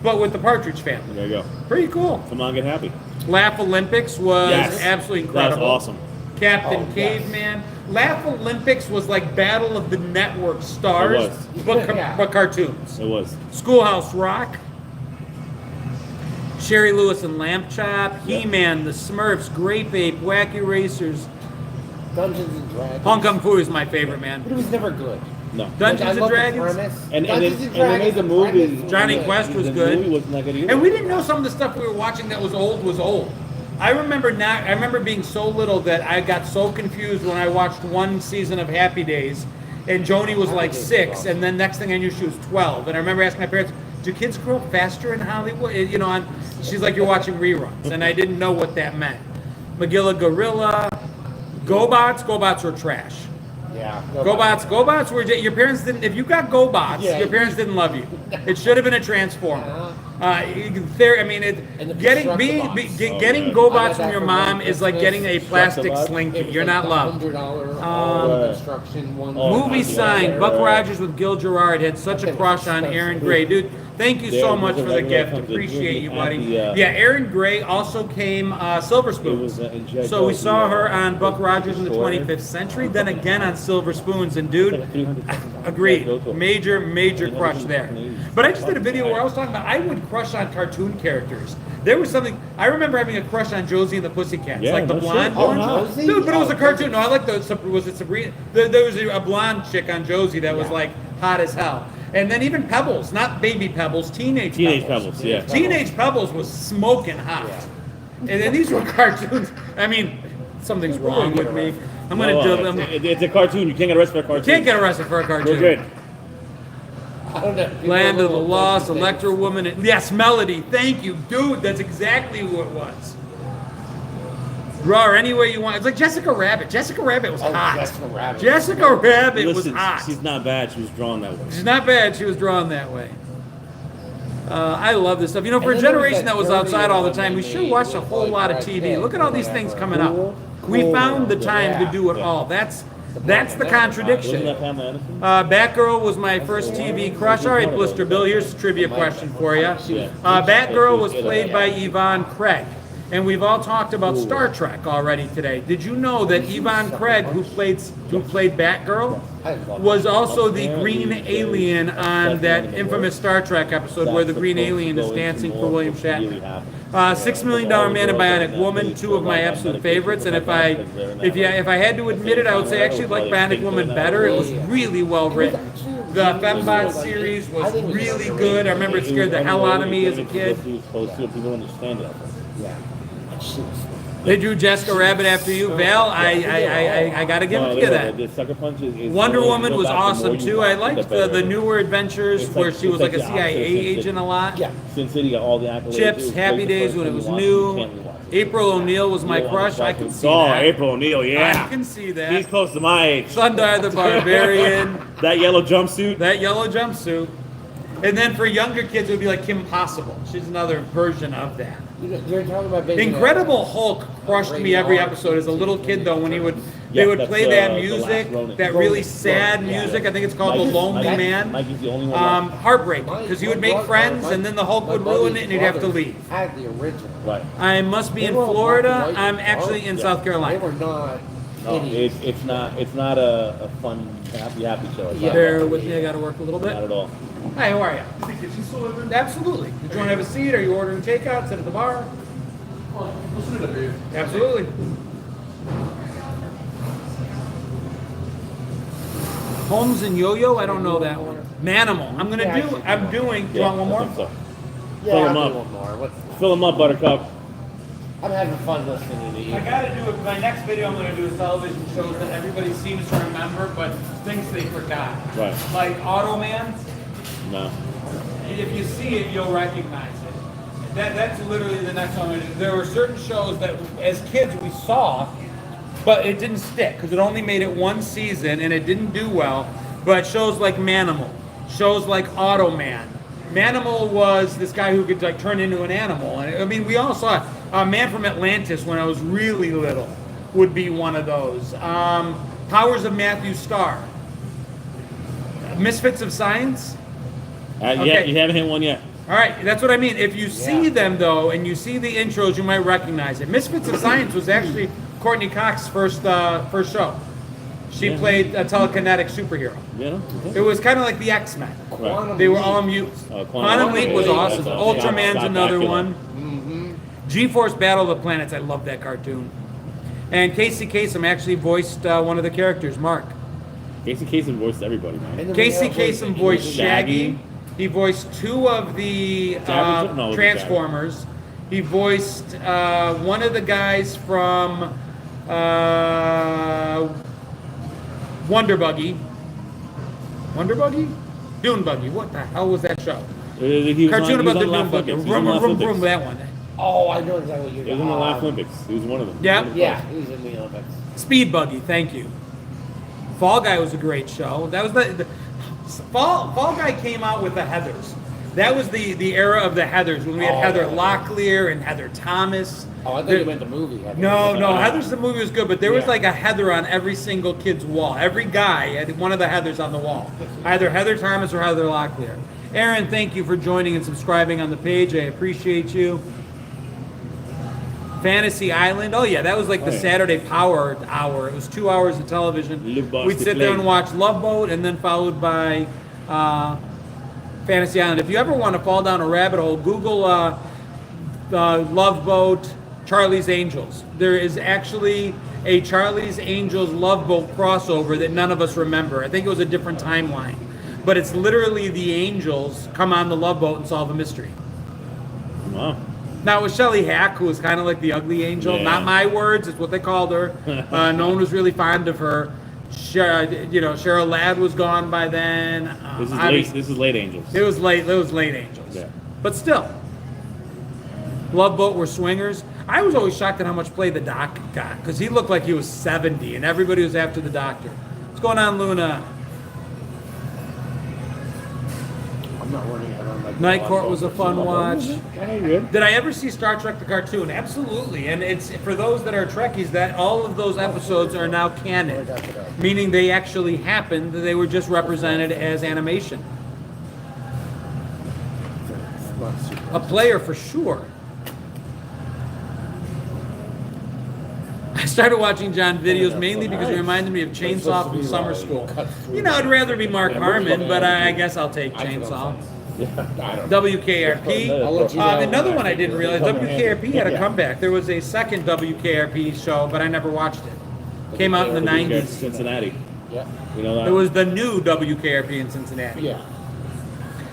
but with the Partridge Family. There you go. Pretty cool. Come on, get happy. Laugh Olympics was Yes. absolutely That's incredible. awesome. Captain Oh, yes. Caveman. Laugh Olympics was like Battle of the Network Stars, It was. but, Yeah. but cartoons. It was. Schoolhouse Rock. Sherry Lewis and Lamp Chop. He-Man, The Smurfs, Grape Ape, Wacky Racers. Dungeons and Dragons. Hong Kong Phooey is my favorite, man. But it was never good. No. Dungeons Like, I and love the Dragons. premise. And Dungeons they made the the movie. premise was Johnny good. Quest was the good. movie wasn't that good either. And we didn't know some of the stuff we were watching that was old. I remember being so little that I got so confused when I watched one season of Happy Days, and Joni was like Happy Days was 6, awesome. and then next thing I knew she was 12. And I remember asking my parents, "Do kids grow up faster in Hollywood?" You know, and she's like, "You're watching reruns," and I didn't know what that meant. Magilla Gorilla, GoBots were trash. Yeah. GoBots were your parents didn't. If you got GoBots, Yeah. your parents didn't love you. It should have been a Transformer. I mean, And the getting being Constructabots. getting yeah. GoBots I got from that your from mom my is like getting a plastic Constructabots? slinky. You're not loved. $100 construction one. Movie yeah, sign. yeah, Buck yeah. Rogers with Gil Gerard had such a crush on Aaron Gray, dude. Thank you so There much was a for the regular gift. company Appreciate you, buddy. at the, Yeah, Aaron Gray also came Silver It Spoons. was in G.I. So we Joe, saw her the, on Buck Rogers in the Destroyer. 25th Century, then again on Silver Spoons, and dude, agreed, major crush there. But I just did a video where I was talking about I would crush on cartoon characters. There was something. I remember having a crush on Josie and the Pussycats, Yeah, like the no blonde shit. Oh, one. no. Josie? Dude, but it was a Oh, cartoon. No, I like the. Was it Sabrina? There was a blonde chick on Josie that was Yeah. like hot as hell. And then even Pebbles, not baby Pebbles, teenage Pebbles, yeah. Teenage Pebbles was smoking hot. Yeah. And then these were cartoons. I mean, something's wrong with me. I'm gonna do. It's a cartoon. You can't get arrested for a cartoon. Can't get arrested for a cartoon. We're good. I don't know. Land of the People Lost, think- Electra Woman. Yes, Melody. Thank you, dude. That's exactly who it was. Draw her any way you want. It's like Jessica Rabbit. Jessica Rabbit was Oh, hot. Jessica Rabbit. Jessica Rabbit was Listen, hot. she's not bad. She was drawn that way. She's not bad. She was drawn that way. I love this stuff. You know, for a And then there was generation that that was dirty outside all the one time, we they sure made watched a with, whole like, lot of Brad TV. Pitt Look at or all these things whatever. coming up. We found the time to do it Yeah. all. That's the Wasn't that contradiction. Pamela Anderson? Batgirl was my first TV crush. All right, Blister Bill, here's a trivia question for you. Batgirl was played by Yvonne Craig. And we've all talked about Star Trek already today. Did you know that Yvonne Craig, who played Batgirl, was also the green alien on that infamous Star Trek episode where the green alien is dancing for William Shatner? $6 Million Man and Bionic Woman, two of my absolute favorites. And if I had to admit it, I would say I actually like Bionic Woman better. It was really well written. The Fembot series was really good. I remember it scared the hell out of me as a kid. People understand it. Yeah. They drew Jessica Rabbit after you, Val. I gotta give it to you that. The Sucker Punch is Wonder Woman was go back to awesome more you too. watch I it, liked better the it is. newer adventures It's where like- she was it's like a like the CIA opposite of Sin agent City. a lot. Yeah. Sin City got all the accolades. Chips, It was Happy great the Days first when it time was you watch new. You can't rewatch it. April O'Neil was my You don't crush. wanna I watch can it. see Oh, that. April O'Neil, yeah. I can see He's that. close to my age. Sundar the Barbarian, That yellow jumpsuit. that yellow jumpsuit. And then for younger kids, it would be like Kim Possible. She's another version of that. You're talking about basically Incredible Hulk crushed me every episode as a little kid though when they would that's, play that the music, Last Ronin. that really sad Yeah. music. I think it's called The Lonely Man. Mikey's the only one. Heartbreaking because he would make friends and then the Hulk would ruin it and he'd have to leave. Had the original. Right. I must be They in were Florida. black and white I'm actually in Yeah. South They Carolina. were not No, idiots. it's not a fun happy show. It's not. Bear with me. I got to work a little bit. Not at all. Hi, how are you? Is the kitchen still open? Absolutely. Did you want to have a seat? Are you ordering takeout? Sit at the bar? Listen to the beer. Absolutely. Holmes and Yo-Yo? I don't know that one. Manimal. I'm doing. Do you want one I more? think so. Yeah, Fill I'll 'em do up. one more. What's, Fill them up, Buttercup. I'm having fun listening to you. I gotta do it. My next video I'm gonna do is television shows that everybody seems to remember, but things they forgot. Right. Like Automan. No. If you see it, you'll recognize it. That's literally the next one. There were certain shows that, as kids, we saw, but it didn't stick because it only made it one season and it didn't do well. But shows like Manimal, shows like Automan. Manimal was this guy who could like turn into an animal, and I mean, we all saw it. Man from Atlantis when I was really little would be one of those. Powers of Matthew Starr. Misfits of Science. Yeah, Okay. you haven't hit one yet. All right, that's what I mean. If you see Yeah. them though, and you see the intros, you might recognize it. Misfits of Science was actually Courtney Cox's first show. She Yeah. played a telekinetic superhero. You know? It was kind of like the X-Men. Right. They were all mutants. Quantum Leap was Leap, awesome. that's awesome. Ultraman's Scott another Bakula. one. G-Force Battle of the Planets. I love that cartoon. And Casey Kasem actually voiced one of the characters, Mark. Casey Kasem voiced everybody, man. And then Casey we have, Kasem voiced Shaggy. Shaggy. He voiced two of the Jabberjaw? No, it was Transformers. He voiced one of the guys from Wonder Buggy. Wonder Buggy? Dune Buggy. What the hell was that show? He was Cartoon on, about the he was on Dune Buggy. Olympics. He was Vroom, on the vroom, Olympics. vroom, that one. Oh, I know exactly what you're He was in the last Olympics. He was one of them. Yeah. One of the Yeah, first. he was in the Olympics. Speed Buggy, thank you. Fall Guy was a great show. That was the Fall Guy came out with the Heathers. That was the era of the Heathers when we had Oh, Heather yeah. Locklear and Heather Thomas. Oh, I thought There- you meant the movie. No, Heathers the movie was good, but there was Yeah. like a Heather on every single kid's wall. Every guy had one of the Heathers on the wall. Either Heather Thomas or Heather Locklear. Aaron, thank you for joining and subscribing on the page. I appreciate you. Fantasy Island. Oh yeah, that was like the Oh, yeah. Saturday Power Hour. It was 2 hours of television. Luke Boss We'd to sit there play. and watch Love Boat, and then followed by Fantasy Island. If you ever want to fall down a rabbit hole, Google Love Boat, Charlie's Angels. There is actually a Charlie's Angels Love Boat crossover that none of us remember. I think it was a different timeline. But it's literally the angels come on the Love Boat and solve a mystery. Wow. Now, it was Shelley Hack, who was kind of like the ugly angel. Yeah. Not my words, it's what they called her. No one was really fond of her. Cheryl Ladd was gone by then. This is late Angels. It was late Angels. Yeah. But still, Love Boat were swingers. I was always shocked at how much play the doc got, because he looked like he was 70, and everybody was after the doctor. What's going on, Luna? I'm not running out on my Night Court was a fun watch. Oh, good. Did I ever see Star Trek the cartoon? Absolutely. And it's for those that are Trekkies that all of those episodes are now canon, meaning they actually happened. They were just represented as animation. A player for sure. I started watching John videos mainly because it reminded me of Chainsaw from summer school. You know, I'd rather be Mark Harmon, but I guess I'll take Chainsaw. I don't know. WKRP. I'll let you know. Another one I didn't realize, WKRP had a comeback. There was a second WKRP show, but I never watched it. Came out in the 90s. Cincinnati. Yeah. You know that? It was the new WKRP in Cincinnati. Yeah.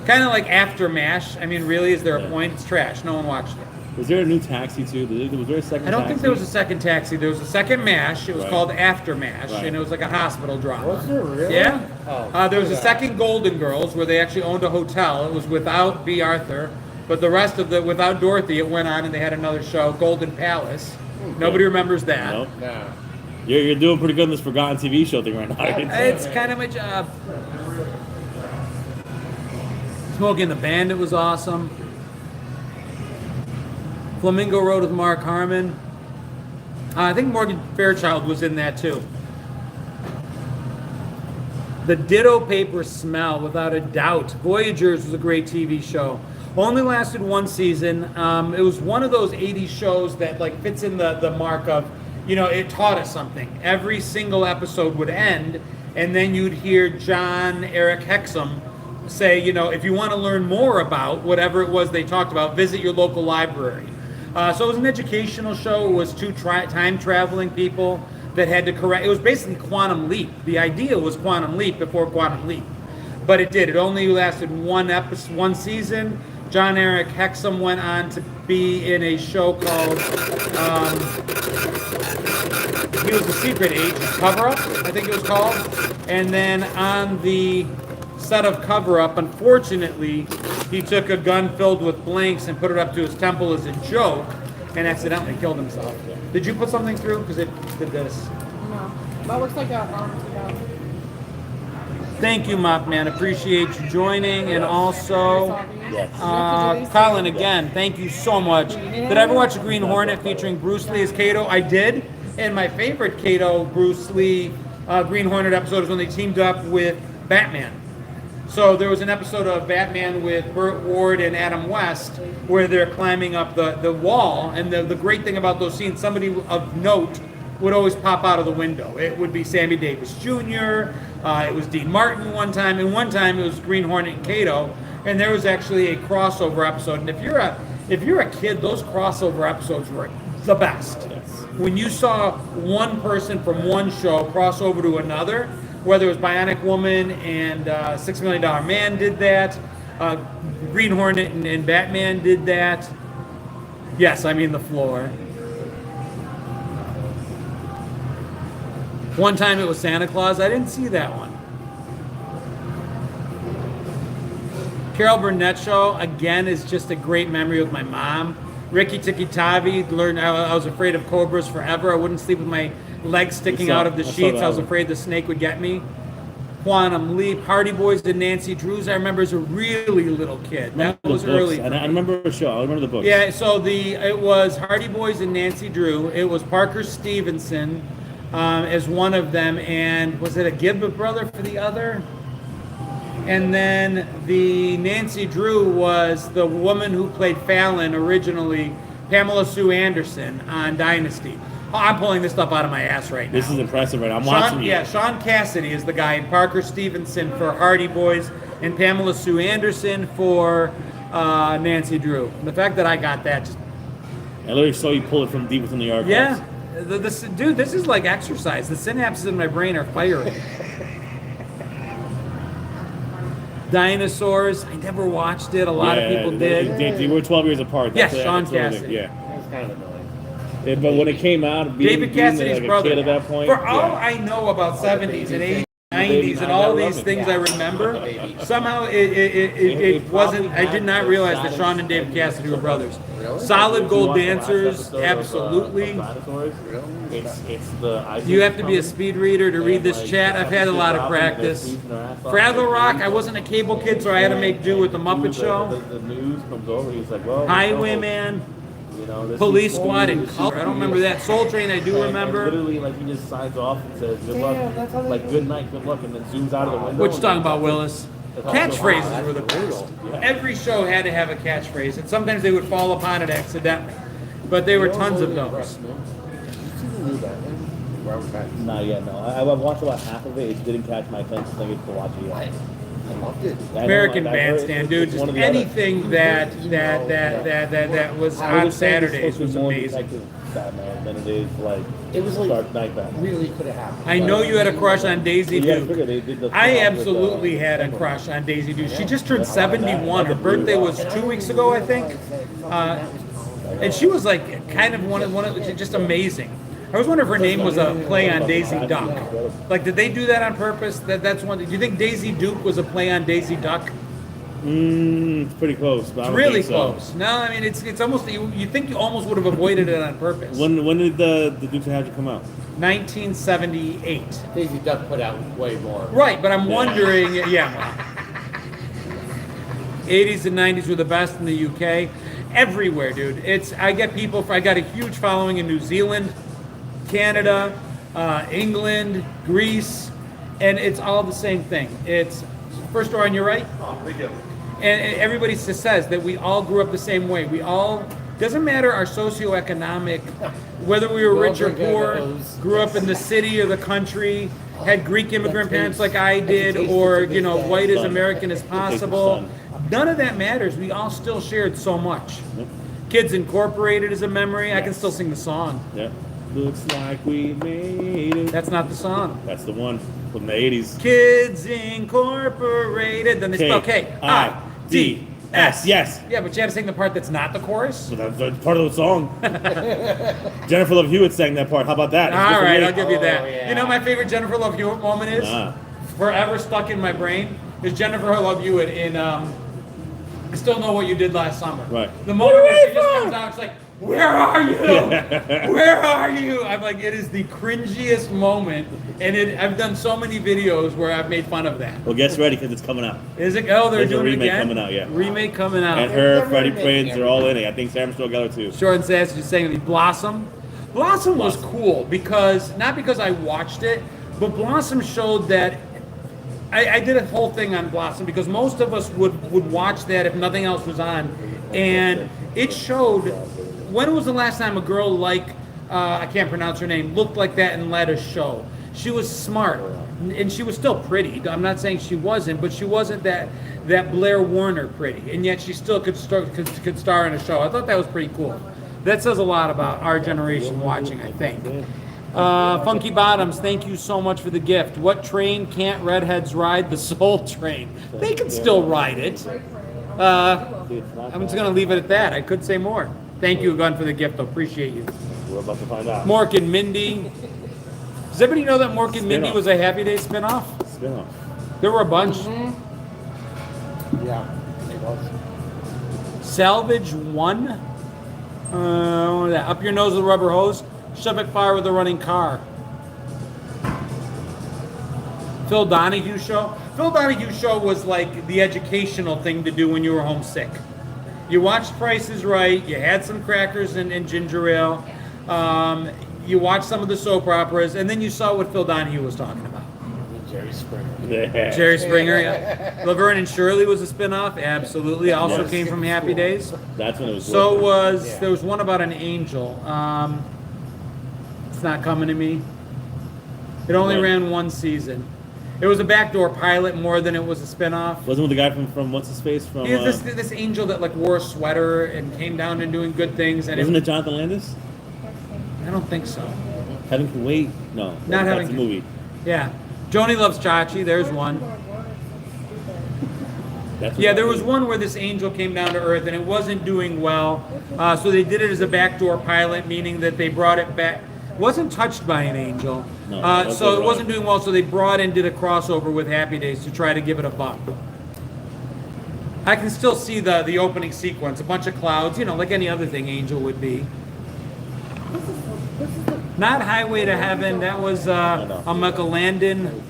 Kind of like after MASH. I mean, really, is there a point? It's trash. No one watched it. Was there a new Taxi too? Was there a second? I don't Taxi? think there was a second Taxi. There was a second MASH. It was Right. called After MASH, Right. and it was like a hospital drama. Was there really? Yeah. Oh, There was a yeah. second Golden Girls where they actually owned a hotel. It was without B. Arthur, but the rest of without Dorothy, it went on and they had another show, Golden Palace. Nobody remembers that. Nope. Nah. You're doing pretty good in this forgotten TV show thing right now. It's kind of my job. Smokey and the Bandit was awesome. Flamingo Road with Mark Harmon. I think Morgan Fairchild was in that too. The Ditto Paper Smell, without a doubt. Voyagers was a great TV show. Only lasted one season. It was one of those 80s shows that like fits in the mark of, it taught us something. Every single episode would end, and then you'd hear John Eric Hexum say, if you want to learn more about whatever it was they talked about, visit your local library. So it was an educational show. It was two time traveling people that had to correct. It was basically Quantum Leap. The idea was Quantum Leap before Quantum Leap, but it did. It only lasted one season. John Eric Hexum went on to be in a show called. He was a secret agent, Cover Up, I think it was called. And then on the set of Cover Up, unfortunately, he took a gun filled with blanks and put it up to his temple as a joke and accidentally killed himself. Did you put something through? Because it did this. No. That looks like a Thank you, Mop Man. Appreciate you joining. And also, Yes. Colin, again, thank you so much. Did I ever watch a Green Hornet featuring Bruce Lee as Kato? I did. And my favorite Kato, Bruce Lee, Green Hornet episode is when they teamed up with Batman. So there was an episode of Batman with Burt Ward and Adam West where they're climbing up the wall, and the great thing about those scenes, somebody of note would always pop out of the window. It would be Sammy Davis Jr., it was Dean Martin one time, and one time it was Green Hornet and Kato, and there was actually a crossover episode. And if you're a kid, those crossover episodes were the best. When you saw one person from one show cross over to another, whether it was Bionic Woman and $6 Million Man did that, Green Hornet and Batman did that. Yes, I mean the floor. One time it was Santa Claus. I didn't see that one. Carol Burnett show, again, is just a great memory with my mom. Ricky Tikki Tavi, learned I was afraid of cobras forever. I wouldn't sleep with my legs sticking out of the sheets. I was afraid the snake would get me. Quantum Leap, Hardy Boys and Nancy Drews, I remember as a really little kid. That was early. And I remember the show. I remember the books. Yeah, so it was Hardy Boys and Nancy Drew. It was Parker Stevenson as one of them, and was it a Gibb brother for the other? And then the Nancy Drew was the woman who played Fallon originally, Pamela Sue Anderson on Dynasty. Oh, I'm pulling this stuff out of my ass right now. This is impressive right now. I'm watching you. Yeah, Sean Cassidy is the guy, and Parker Stevenson for Hardy Boys, and Pamela Sue Anderson for Nancy Drew. And the fact that I got that just I literally saw you pull it from deep within the archives. Yeah. Dude, this is like exercise. The synapses in my brain are firing. Dinosaurs. I never watched it. A lot of people did. They were 12 years apart. Yes, That's Sean that's what it is. Cassidy. Yeah. It's kind of annoying. Yeah, but when it came out, David Cassidy's like brother. a kid at that point, For all I know about 70s and 80s, 90s, and all these things I remember, somehow it wasn't. I did not realize that Sean and David Cassidy were brothers. Solid Gold Dancers, absolutely. It's the. You have to be a speed reader to read this chat. I've had a lot of practice. Fraggle Rock, I wasn't a cable kid, so I had to make do with the Muppet Show. The news comes over. He's like, well, Highwayman, Police Squad in color. I don't remember that. Soul Train, I do remember. Literally, like he just signs off and says, "Good luck," like "Good night, good luck," and then zooms out of the window. What you talking about, Willis? Catchphrases were the best. Every show had to have a catchphrase, and sometimes they would fall upon it accidentally. But there were tons of those. Not yet, no. I watched about half of it. It didn't catch my attention, so I get to watch it yet. I loved it. American Bandstand, dude. Just anything that was on Saturdays was amazing. Batman than it is like It was like Dark Knight Batman. really could have happened. I know you had a crush on Daisy Yeah, I Duke. figured they did the I thing with, absolutely had a crush on Daisy Duke. She just turned 71. Her birthday was 2 weeks ago, I think. And she was like kind of one of just amazing. I was wondering if her name was a play on Daisy Duck. Like, did they do that on purpose? That's one. Do you think Daisy Duke was a play on Daisy Duck? It's pretty close. But I It's don't really think so. close. No, I mean it's almost you think you almost would have avoided it on purpose. When did the Dukes of Hazzard come out? 1978. Daisy Duck put out way more. Right, but I'm wondering. Yeah. 80s and 90s were the best in the UK. Everywhere, dude. I got a huge following in New Zealand, Canada, England, Greece, and it's all the same thing. It's first door on your right. Oh, thank you. And everybody says that we all grew up the same way. We all, doesn't matter our socioeconomic, whether we were rich or poor, grew up in the city or the country, had Greek immigrant parents like I did, or, white as American as possible. None of that matters. We all still shared so much. Kids Incorporated is a memory. I can still sing the song. Yeah. Looks like we made it. That's not the song. That's the one from the 80s. Kids Incorporated. Then they spell K-I-D-S. Yes. Yeah, but you had to sing the part that's not the chorus? So that's part of the song. Jennifer Love Hewitt sang that part. How about that? All right, I'll give you that. Oh, yeah. You know my favorite Jennifer Love Hewitt moment is? Forever stuck in my brain, is Jennifer Love Hewitt in I Still Know What You Did Last Summer. Right. The moment where she just comes out, it's like, where are you? Where are you? I'm like, it is the cringiest moment, and I've done so many videos where I've made fun of that. Well, guess ready because it's coming out. Is it? Oh, they're There's a doing it remake again? coming out, yeah. Remake coming out. And her, Freddie Prinze, they're all in it. I think Sam Stroh Geller too. Short and Sassy just saying the Blossom. Blossom was cool because, not because I watched it, but Blossom showed that I did a whole thing on Blossom because most of us would watch that if nothing else was on. And it showed, when was the last time a girl like, I can't pronounce her name, looked like that and led a show? She was smart, and she was still pretty. I'm not saying she wasn't, but she wasn't that Blair Warner pretty, and yet she still could star in a show. I thought that was pretty cool. That says a lot about our generation watching, I think. Funky Bottoms, thank you so much for the gift. What train can't redheads ride? The Soul Train. They can still ride it. I'm just going to leave it at that. I could say more. Thank you again for the gift. I appreciate you. We're about to find out. Mork and Mindy. Does everybody know that Mork and Mindy was a Happy Days spinoff? Spin-off. There were a bunch. Yeah, it was. Salvage 1. Up your nose with a rubber hose. Shove it fire with a running car. Phil Donahue Show. Phil Donahue Show was like the educational thing to do when you were homesick. You watched Price is Right. You had some crackers and ginger ale. You watched some of the soap operas, and then you saw what Phil Donahue was talking about. Jerry Springer. Yeah. Jerry Springer, yeah. Laverne and Shirley was a spinoff, absolutely. Also came from Happy Days. That's when it was. So working. there was one about an angel. It's not coming to me. It only ran one season. It was a backdoor pilot more than it was a spinoff. Wasn't with the guy from what's his face from? He was this angel that like wore a sweater and came down and doing good things. And Wasn't it Jonathan Landis? I don't think so. Heaven Can Wait? No, Not that's Heaven the Can- movie. Yeah, Joni Loves Chachi. There's one. That's what Yeah, that there was is. one where this angel came down to Earth and it wasn't doing well, so they did it as a backdoor pilot, meaning that they brought it back. Wasn't touched by an angel, No, that's so it wrong. wasn't doing well. So they brought in, did a crossover with Happy Days to try to give it a bump. I can still see the opening sequence, a bunch of clouds, like any other thing Angel would be. Not Highway to Heaven. That was a Michael Landon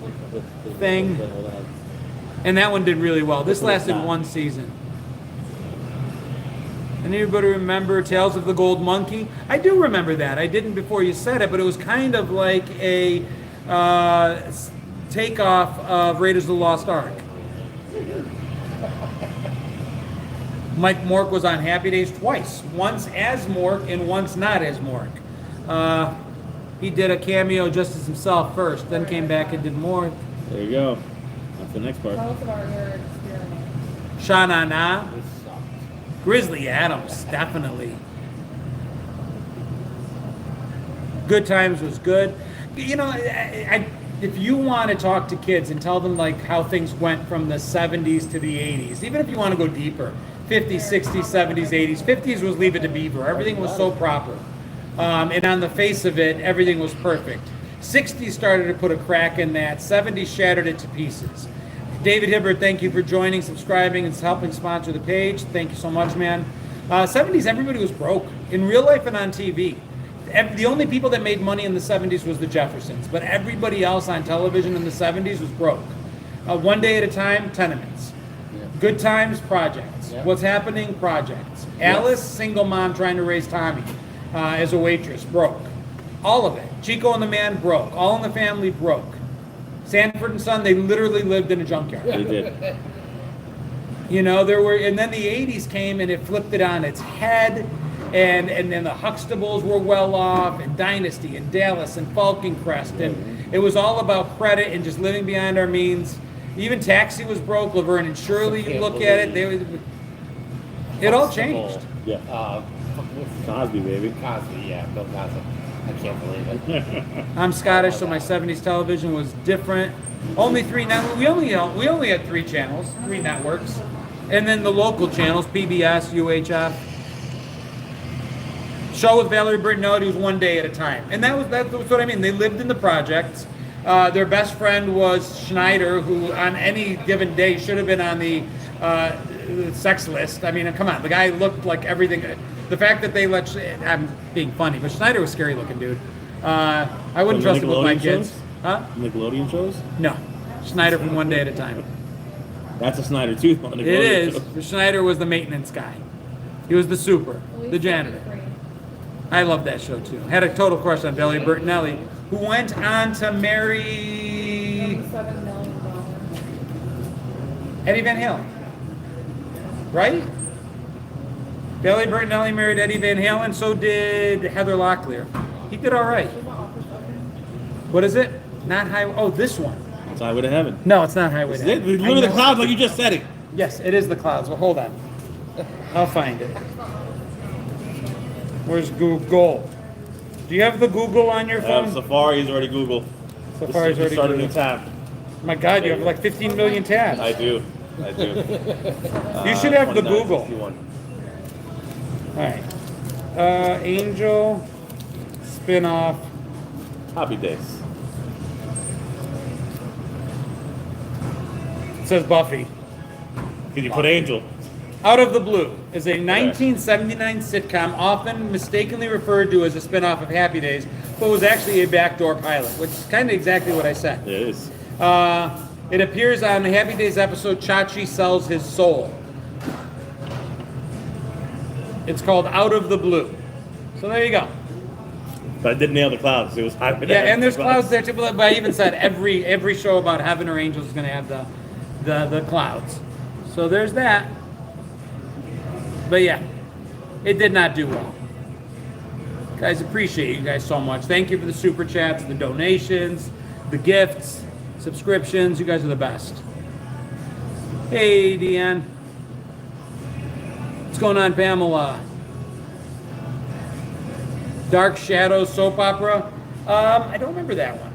thing. And that one did really well. This lasted one season. Anybody remember Tales of the Gold Monkey? I do remember that. I didn't before you said it, but it was kind of like a takeoff of Raiders of the Lost Ark. Mike Mork was on Happy Days twice. Once as Mork and once not as Mork. He did a cameo just as himself first, then came back and did more. There you go. That's the next part. Tell us about your experience. Sha-na-na. This sucks. Grizzly Adams, definitely. Good Times was good. If you want to talk to kids and tell them like how things went from the 70s to the 80s, even if you want to go deeper, 50s, 60s, 70s, 80s, 50s was Leave It to Beaver. Everything was so proper. And on the face of it, everything was perfect. 60s started to put a crack in that. 70s shattered it to pieces. David Hibbert, thank you for joining, subscribing, and helping sponsor the page. Thank you so much, man. 70s, everybody was broke, in real life and on TV. The only people that made money in the 70s was the Jeffersons, but everybody else on television in the 70s was broke. One Day at a Time, Tenements. Good Times, Projects. Yeah. What's Happening, Projects. Alice, single mom trying to raise Tommy as a waitress, broke. All of it. Chico and the Man, broke. All in the Family, broke. Sanford and Son, they literally lived in a junkyard. They did. And then the 80s came and it flipped it on its head, and then the Huxtables were well off, and Dynasty, and Dallas, and Falcon Crest, and it was all about credit and just living beyond our means. Even Taxi was broke, Laverne and Shirley, you look at it, it all changed. Yeah. Cosby, baby. Cosby, yeah, Bill Cosby. I can't believe it. I'm Scottish, so my 70s television was different. Only three. Now we only had 3 channels, 3 networks, and then the local channels: PBS, UHF. Show with Valerie Bertinelli was One Day at a Time, and that's what I mean. They lived in the projects. Their best friend was Schneider, who on any given day should have been on the sex list. I mean, come on, the guy looked like everything. The fact that they I'm being funny, but Schneider was scary looking, dude. I wouldn't From trust him with my Nickelodeon kids. shows? Huh? Nickelodeon shows? No. Schneider from One Day at a Time. That's a Snyder too. On Nickelodeon It is. show. Schneider was the maintenance guy. He was the super, the janitor. I love that show too. Had a total crush on Valerie Bertinelli, who went on to marry $7 million. Eddie Van Halen. Right? Valerie Bertinelli married Eddie Van Halen, so did Heather Locklear. He did all right. What is it? Not Highway. Oh, this one. It's Highway to Heaven. No, it's not Highway to It's Heaven. literally I the know. clouds, like you just said it. Yes, it is the clouds. Well, hold on. I'll find it. Where's Google? Do you have the Google on your phone? Safari's already Google. Safari's already Start a Google. new tab. My God, you have like 15 million tabs. I do. You should have the Google. 29.61. All right. Angel spin-off. Happy Days. It says Buffy. Can you put Angel? Out of the Blue is a 1979 sitcom often mistakenly referred to as a spin-off of Happy Days, but was actually a backdoor pilot, which is kind of exactly what I said. It is. It appears on the Happy Days episode Chachi Sells His Soul. It's called Out of the Blue. So there you go. But I did nail the clouds. It was Highway to Yeah, Heaven. and there's clouds there too, but I even said every show about heaven or angels is going to have the clouds. So there's that. But yeah, it did not do well. Guys, appreciate you guys so much. Thank you for the super chats, the donations, the gifts. subscriptions. You guys are the best. Hey, Deanne. What's going on, Pamela? Dark Shadows soap opera. I don't remember that one.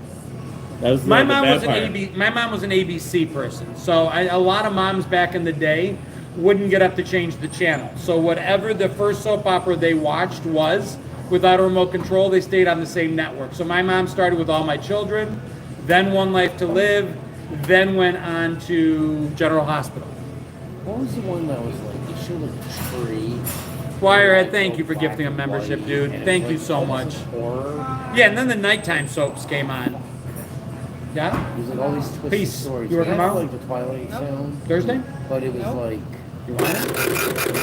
That was My the mom was vampire. my mom was an ABC person, so a lot of moms back in the day wouldn't get up to change the channel. So whatever the first soap opera they watched was, without a remote control, they stayed on the same network. So my mom started with All My Children, then One Life to Live, then went on to General Hospital. What was the one that was like, it showed like a tree? Wirehead, thank you for gifting a membership, dude. Thank you so much. Horror. Yeah, and then the nighttime soaps came on. Yeah? There's like all these twisted Peace. stories. You working It had, tomorrow? like the Twilight Zone, Thursday? but it was Nope. like You want it? No,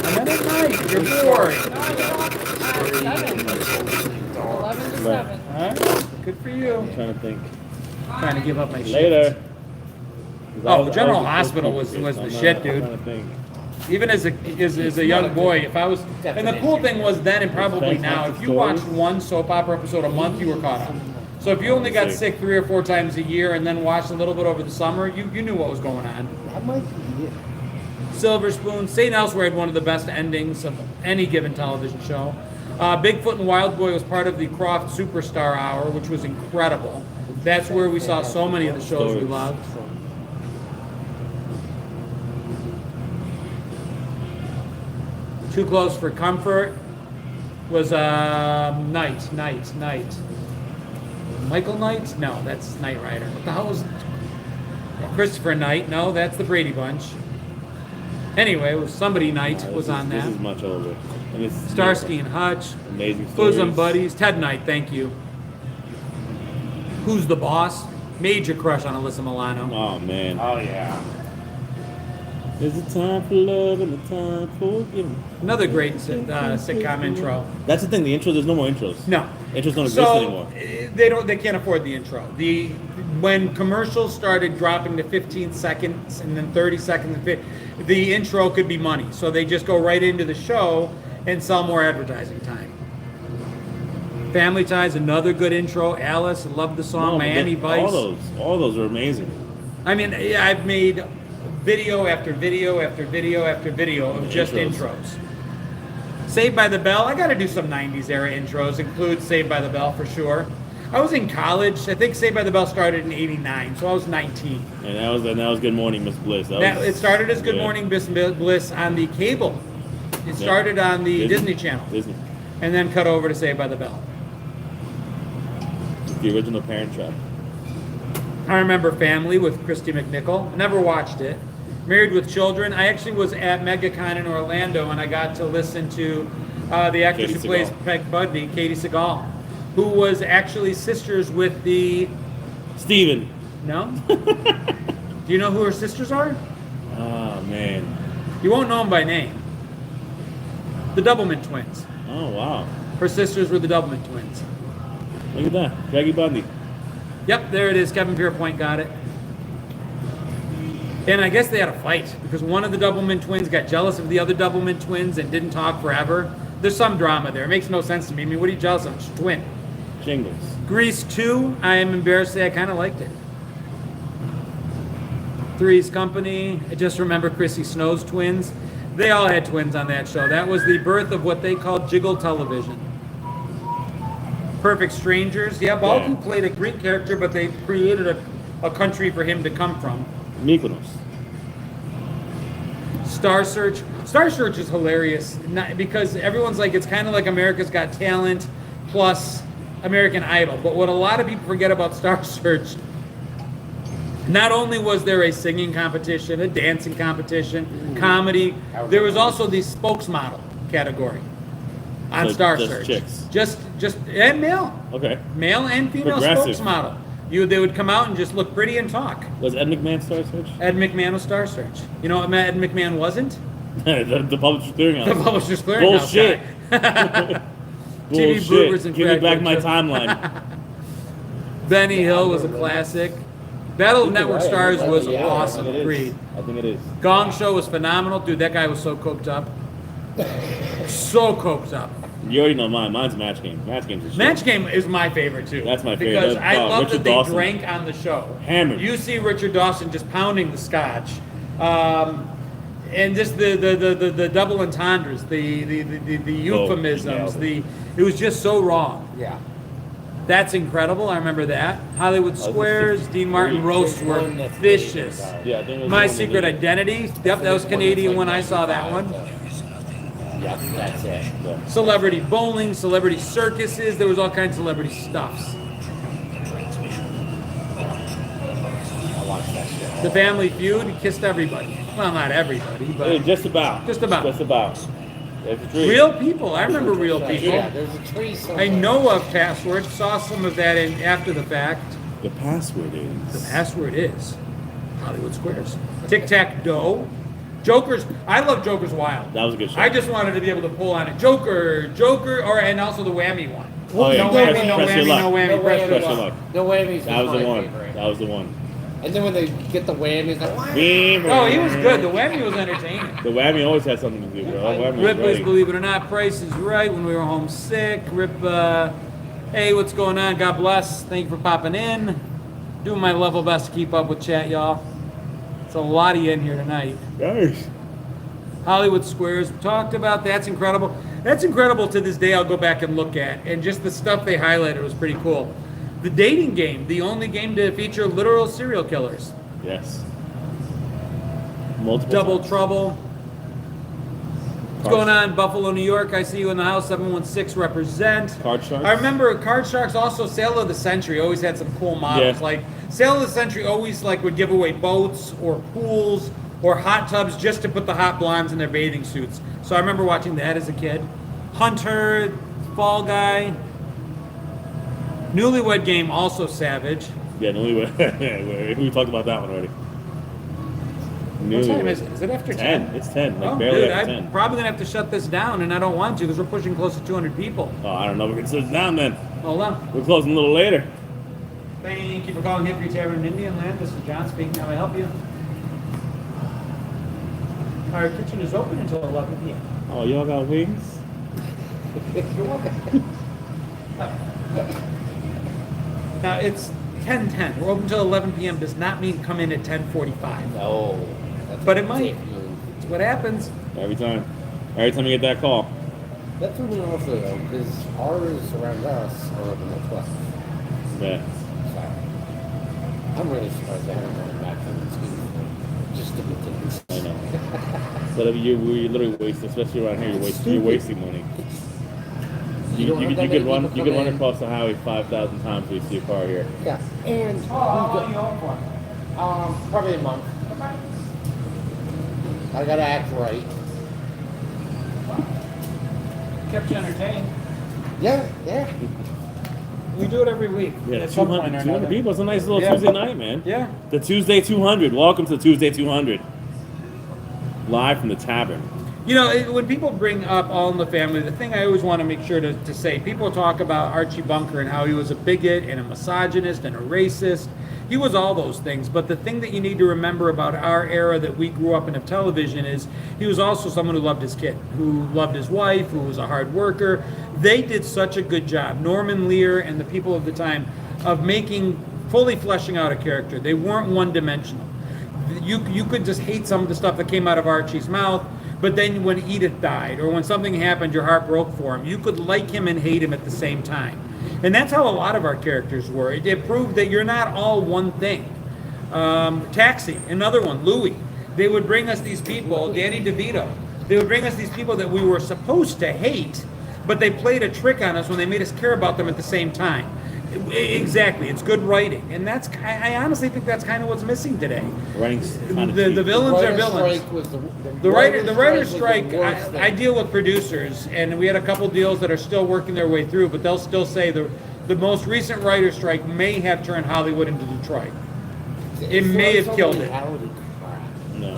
I'm at night. You're bored. I get off at 7. 11 to 7. All right. Good for you. I'm trying to think. Trying to give up my shit. Later. Oh, General Hospital was the shit, I'm dude. trying to think. Even as a young boy, if I was, and the cool thing was then and probably now, if you watched one soap opera episode a month, you were caught up. So if you only got sick 3 or 4 times a year and then watched a little bit over the summer, you knew what was going on. that might be it. Silver Spoon, St. Elsewhere had one of the best endings of any given television show. Bigfoot and Wild Boy was part of the Croft Superstar Hour, which was incredible. That's where we saw so many of the shows we loved. Too Close for Comfort was Knight. Michael Knight? No, that's Knight Rider. What the hell was Christopher Knight? No, that's the Brady Bunch. Anyway, it was somebody Knight was on This that. is much older. And it's Starsky and Hutch. amazing stories. Bosom Buddies. Ted Knight, thank you. Who's the Boss? Major crush on Alyssa Milano. Oh man. Oh yeah. There's a time for love and a time for giving. Another great sitcom intro. That's the thing. The intro. There's no more intros. No. Intros don't exist So anymore. they can't afford the intro. When commercials started dropping to 15 seconds and then 30 seconds, the intro could be money. So they just go right into the show and sell more advertising time. Family Ties, another good intro. Alice, loved the song. No, but Miami Vice. All those are amazing. I mean, yeah, I've made video after video after video after video of just intros. Saved by the Bell, I got to do some 90s era intros, include Saved by the Bell for sure. I was in college. I think Saved by the Bell started in '89, so I was 19. And that was Good Morning, Miss Bliss. It started as Good yeah. Morning Bliss on the cable. It started on the Disney Channel, Disney. and then cut over to Saved by the Bell. The original Parent Trap. I remember Family with Christy McNichol. Never watched it. Married with Children. I actually was at MegaCon in Orlando, and I got to listen to the actress Katie who plays Sagal. Peg Bundy, Katie Sagal, who was actually sisters with the... Steven. No? Do you know who her sisters are? Oh man. You won't know them by name. The Doublemint twins. Oh wow. Her sisters were the Doublemint twins. Look at that. Jackie Bundy. Yep, there it is. Kevin Pierpoint got it. And I guess they had a fight because one of the Doublemint twins got jealous of the other Doublemint twins and didn't talk forever. There's some drama there. It makes no sense to me. I mean, what are you jealous of? It's a twin. Jingles. Grease 2, I am embarrassed to say I kind of liked it. Three's Company, I just remember Chrissy Snow's twins. They all had twins on that show. That was the birth of what they called jiggle television. Perfect Strangers. Yeah, Balky played a Greek character, but they created a country for him to come from. Mykonos. Star Search. Star Search is hilarious because everyone's like, it's kind of like America's Got Talent plus American Idol. But what a lot of people forget about Star Search, not only was there a singing competition, a dancing competition, comedy, there was also the spokesmodel category on So Star just Search. chicks. Just and male. Okay. Male and female Progressive. spokesmodel. They would come out and just look pretty and talk. Was Ed McMahon Star Search? Ed McMahon was Star Search. You know what Ed McMahon wasn't? the Publishers Clearinghouse. The Publishers Clearinghouse Bullshit. guy. TV Bullshit. Boomers and Give me back Crackheads. my timeline. Benny Hill was a classic. Battle of Network Stars was Yeah, awesome. I think it is. Agreed. I think it is. Gong Show was phenomenal. Dude, that guy was so coked up. So coked up. You already know mine. Mine's Match Game. Match Game's a shit. Match Game is my favorite too. That's my favorite. because That's- I love Richard that they Dawson. drank on the show. Hammered. You see Richard Dawson just pounding the scotch, and just the double entendres, the euphemisms. yeah. It was just so wrong. Yeah. That's incredible. I remember that. Hollywood Squares, Dean Martin roasts There's were one that's vicious. Yeah, I think it was My the one Secret that- Identity. Yep, that was Canadian when I saw that one. Yep, that's it. Yeah. Celebrity bowling, celebrity circuses. There was all kinds of celebrity stuffs. I watched that shit. The Family Feud, he kissed everybody. Well, not everybody, Hey, but just about. Just about. Just about. There's a tree. real people. I remember real Yeah, people. there's a tree somewhere. I know of Password. Saw some of that in after the fact. The password is. The password is Hollywood Squares. Tic Tac Doe. Joker's. I love Joker's Wild. That was a good show. I just wanted to be able to pull on it. Joker, and also the whammy one. Oh, yeah. No Press- whammy, no press your whammy, luck. no whammy. No Press whammy. your Press your luck. luck. No whammies. That was the my one. favorite. That was the one. And then when they get the whammies, like, wow. Oh, he was good. The whammy was entertaining. The whammy always had something to do, bro. Whammy was Ripley's great. Believe It or Not, Price is Right when we were homesick. Rip, hey, what's going on? God bless. Thank you for popping in. Doing my level best to keep up with chat, y'all. It's a lot of you in here tonight. Nice. Hollywood Squares, we talked about. That's incredible. That's incredible to this day. I'll go back and look at. And just the stuff they highlighted was pretty cool. The dating game, the only game to feature literal serial killers. Yes. Multiple. Double times. Trouble. What's going on? Buffalo, New York. I see you in the house. 716 represent. Card Sharks? I remember Card Sharks, also Sale of the Century, always had some cool models. Yeah. Like Sale of the Century always would give away boats or pools or hot tubs just to put the hot blondes in their bathing suits. So I remember watching that as a kid. Hunter, Fall Guy. Newlywed Game, also savage. Yeah, Newlywed. We talked about that one already. What time Newlywed. is it? Is it after 10. 10? It's 10. Like Oh, barely dude, after I'm 10. probably going to have to shut this down, and I don't want to because we're pushing close to 200 people. Oh, I don't know. We're going to sit down then. Hold on. We're closing a little later. Thank you for calling Hickory Tavern in Indian Land. This is John speaking. How may I help you? Our kitchen is open until 11 p.m. Oh, y'all got wings? You're welcome. Now, it's 10:10. We're open until 11 p.m. Does not mean come in at 10:45. No. That's But it a might. dick move. It's what happens. Every time. Every time you get that call. That threw me off though, because ours around us are open at 12. Yeah. So, I'm really surprised they haven't gone back from the school. Just to be tickets. I know. But you literally waste, especially around here, you're wasting money. You don't have that could many run people come run in. across the highway 5,000 times when you see a car here. Yeah. And How long you home for? probably a month. I gotta act right. Kept you entertained. Yeah, yeah. We do it every week. Yeah, at some point 200, or 200 another. people. It's a nice little Yeah. Tuesday night, man. Yeah. The Tuesday 200. Welcome to Tuesday 200. Live from the tavern. You know, when people bring up All in the Family, the thing I always want to make sure to say, people talk about Archie Bunker and how he was a bigot and a misogynist and a racist. He was all those things. But the thing that you need to remember about our era that we grew up in of television is he was also someone who loved his kid, who loved his wife, who was a hard worker. They did such a good job, Norman Lear and the people of the time, of fully fleshing out a character. They weren't one-dimensional. You could just hate some of the stuff that came out of Archie's mouth, but then when Edith died or when something happened, your heart broke for him. You could like him and hate him at the same time. And that's how a lot of our characters were. It proved that you're not all one thing. Taxi, another one, Louis. They would bring us these people, Danny DeVito. They would bring us these people that we were supposed to hate, but they played a trick on us when they made us care about them at the same time. Exactly, it's good writing, and I honestly think that's kind of what's missing today. Writing's kind of The villains are Writer's villains. strike was The writer's strike. was the worst thing. I deal with producers, and we had a couple deals that are still working their way through, but they'll still say the most recent writer's strike may have turned Hollywood into Detroit. It may have killed it. No.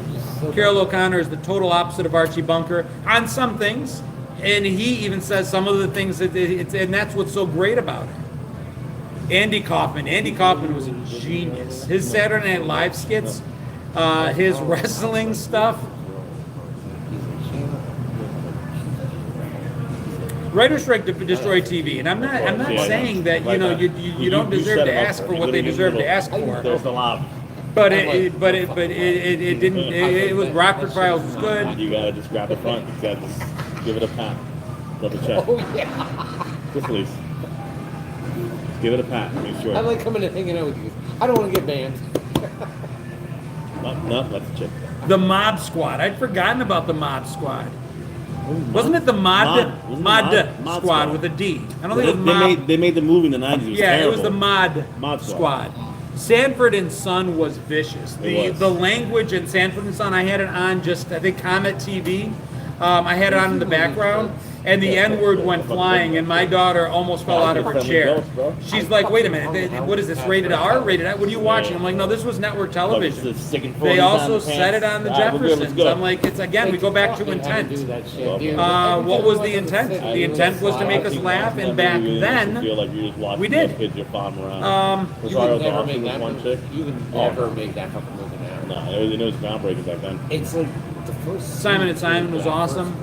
Carol O'Connor is the total opposite of Archie Bunker on some things, and he even says some of the things and that's what's so great about it. Andy Kaufman was a genius. His Saturday Night Live skits, his wrestling stuff. Writer's strike to destroy TV, and I'm not Yeah, saying that like that. you don't deserve set to it up ask for you. what they Literally deserve to little- ask for. There's a lot. But it didn't. It was Rockford Files was good. You gotta just grab the front. You gotta just give it a pat. Double check. Oh yeah. Just please. Give it a pat. Make sure. I like coming and hanging out with you. I don't want to get banned. No, that's a chick. The Mob Squad. I'd forgotten about the Mob Squad. Wasn't it the Mod Squad with a D? I don't think it was Mob. They made the movie in the 90s. It was Yeah, terrible. it was the Mod Squad. Squad. Sanford and Son was vicious. It was. The language in Sanford and Son, I had it on just, I think, Comet TV. I had it on in the background, and the N-word went flying, and my daughter almost fell out of her chair. She's like, wait a minute, what is this, rated R? Rated R? What are you watching? I'm like, no, this was network television. They also said it on the Jeffersons. I'm like, it's, again, we go back to intent. What was the intent? The intent was to make us laugh, and back then, we did. You would never make that movie. You would never make that fucking movie now. No, it was groundbreaking back then. It's like the first. Simon and Simon was awesome.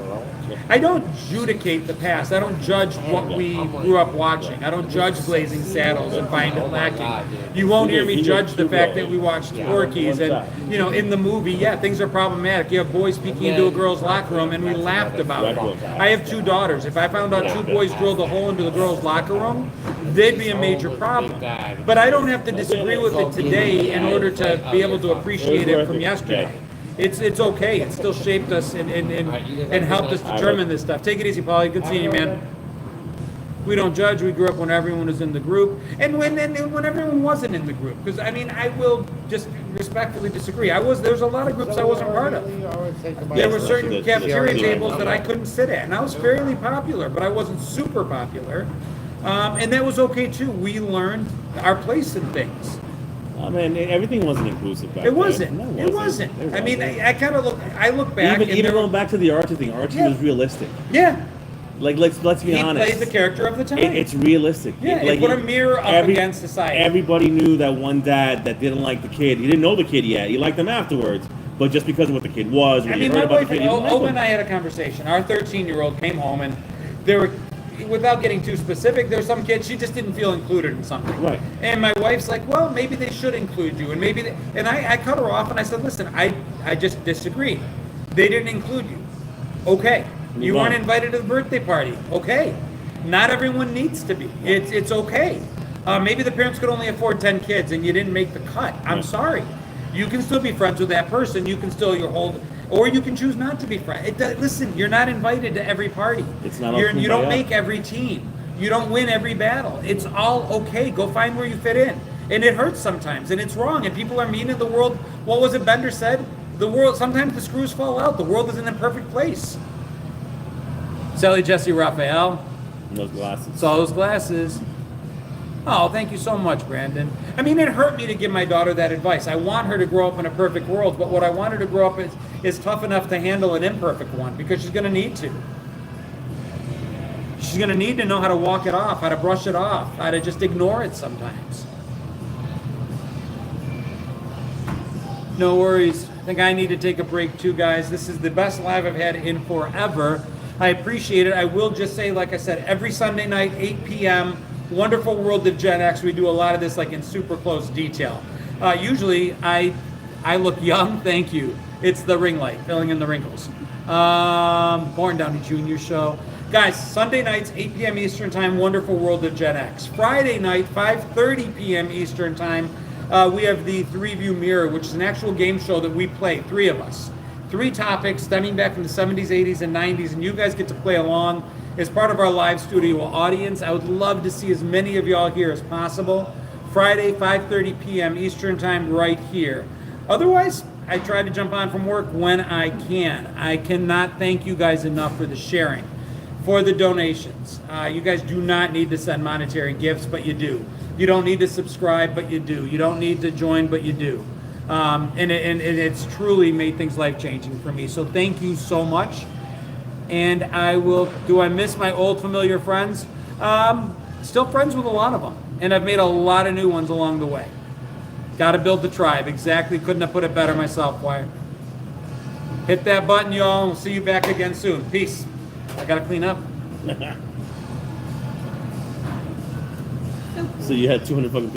I don't judicate the past. I don't judge what we grew up watching. I don't judge Blazing Saddles and find it lacking. You won't hear me judge the fact that we watched Porky's and, in the movie, yeah, things are problematic. You have boys peeking into a girl's locker room and we laughed about it. I have 2 daughters. If I found out 2 boys drilled a hole into the girl's locker room, they'd be a major problem. But I don't have to disagree with it today in order to be able to appreciate it from yesterday. It's okay. It still shaped us and helped us determine this stuff. Take it easy, Paulie. Good seeing you, man. We don't judge. We grew up when everyone was in the group, and when everyone wasn't in the group. Because I will just respectfully disagree. There's a lot of groups I wasn't part of. There were certain cafeteria tables that I couldn't sit at, and I was fairly popular, but I wasn't super popular, and that was okay too. We learned our place in things. I mean, everything wasn't inclusive back It wasn't. then. It wasn't. I mean, I look back. Even going back to the Archie thing, Archie was realistic. Yeah. Like let's be honest. He played the character of the time. It's realistic. Yeah, it put a mirror up against society. Everybody knew that one dad that didn't like the kid. He didn't know the kid yet. He liked him afterwards. But just because of what the kid was, when I you mean, heard my about wife, the kid, you didn't like Owen him. and I had a conversation. Our 13-year-old came home, and there were, without getting too specific, there's some kids, she just didn't feel included in something. Right. And my wife's like, well, maybe they should include you, and maybe, and I cut her off, and I said, listen, I just disagree. They didn't include you. Okay. You weren't invited to the birthday party. Okay. Not everyone needs to be. It's okay. Maybe the parents could only afford 10 kids, and you didn't make the cut. I'm sorry. You can still be friends with that person. You can still or you can choose not to be friends. Listen, you're not invited to every party. It's not. You don't make every team. You don't win every battle. It's all okay. Go find where you fit in. And it hurts sometimes, and it's wrong. And people are mean in the world. What was it Bender said? The world, sometimes the screws fall out. The world isn't in a perfect place. Sally Jesse Raphael. Those glasses. Saw those glasses. Oh, thank you so much, Brandon. I mean, it hurt me to give my daughter that advice. I want her to grow up in a perfect world, but what I want her to grow up is tough enough to handle an imperfect one, because she's going to need to. She's going to need to know how to walk it off, how to brush it off, how to just ignore it sometimes. No worries. I think I need to take a break too, guys. This is the best live I've had in forever. I appreciate it. I will just say, like I said, every Sunday night, 8 p.m., Wonderful World of Gen X. We do a lot of this like in super close detail. Usually, I look young. Thank you. It's the ring light, filling in the wrinkles. Born Downey Jr. show. Guys, Sunday nights, 8 p.m. Eastern Time, Wonderful World of Gen X. Friday night, 5:30 p.m. Eastern Time, we have the 3-View Mirror, which is an actual game show that we play, 3 of us. 3 topics stemming back from the 70s, 80s, and 90s, and you guys get to play along as part of our live studio audience. I would love to see as many of y'all here as possible. Friday, 5:30 p.m. Eastern Time, right here. Otherwise, I try to jump on from work when I can. I cannot thank you guys enough for the sharing, for the donations. You guys do not need to send monetary gifts, but you do. You don't need to subscribe, but you do. You don't need to join, but you do. And it's truly made things life-changing for me. So thank you so much. And do I miss my old familiar friends? Still friends with a lot of them. And I've made a lot of new ones along the way. Got to build the tribe. Exactly. Couldn't have put it better myself, Wyatt. Hit that button, y'all. We'll see you back again soon. Peace. I got to clean up. So you had 200 fucking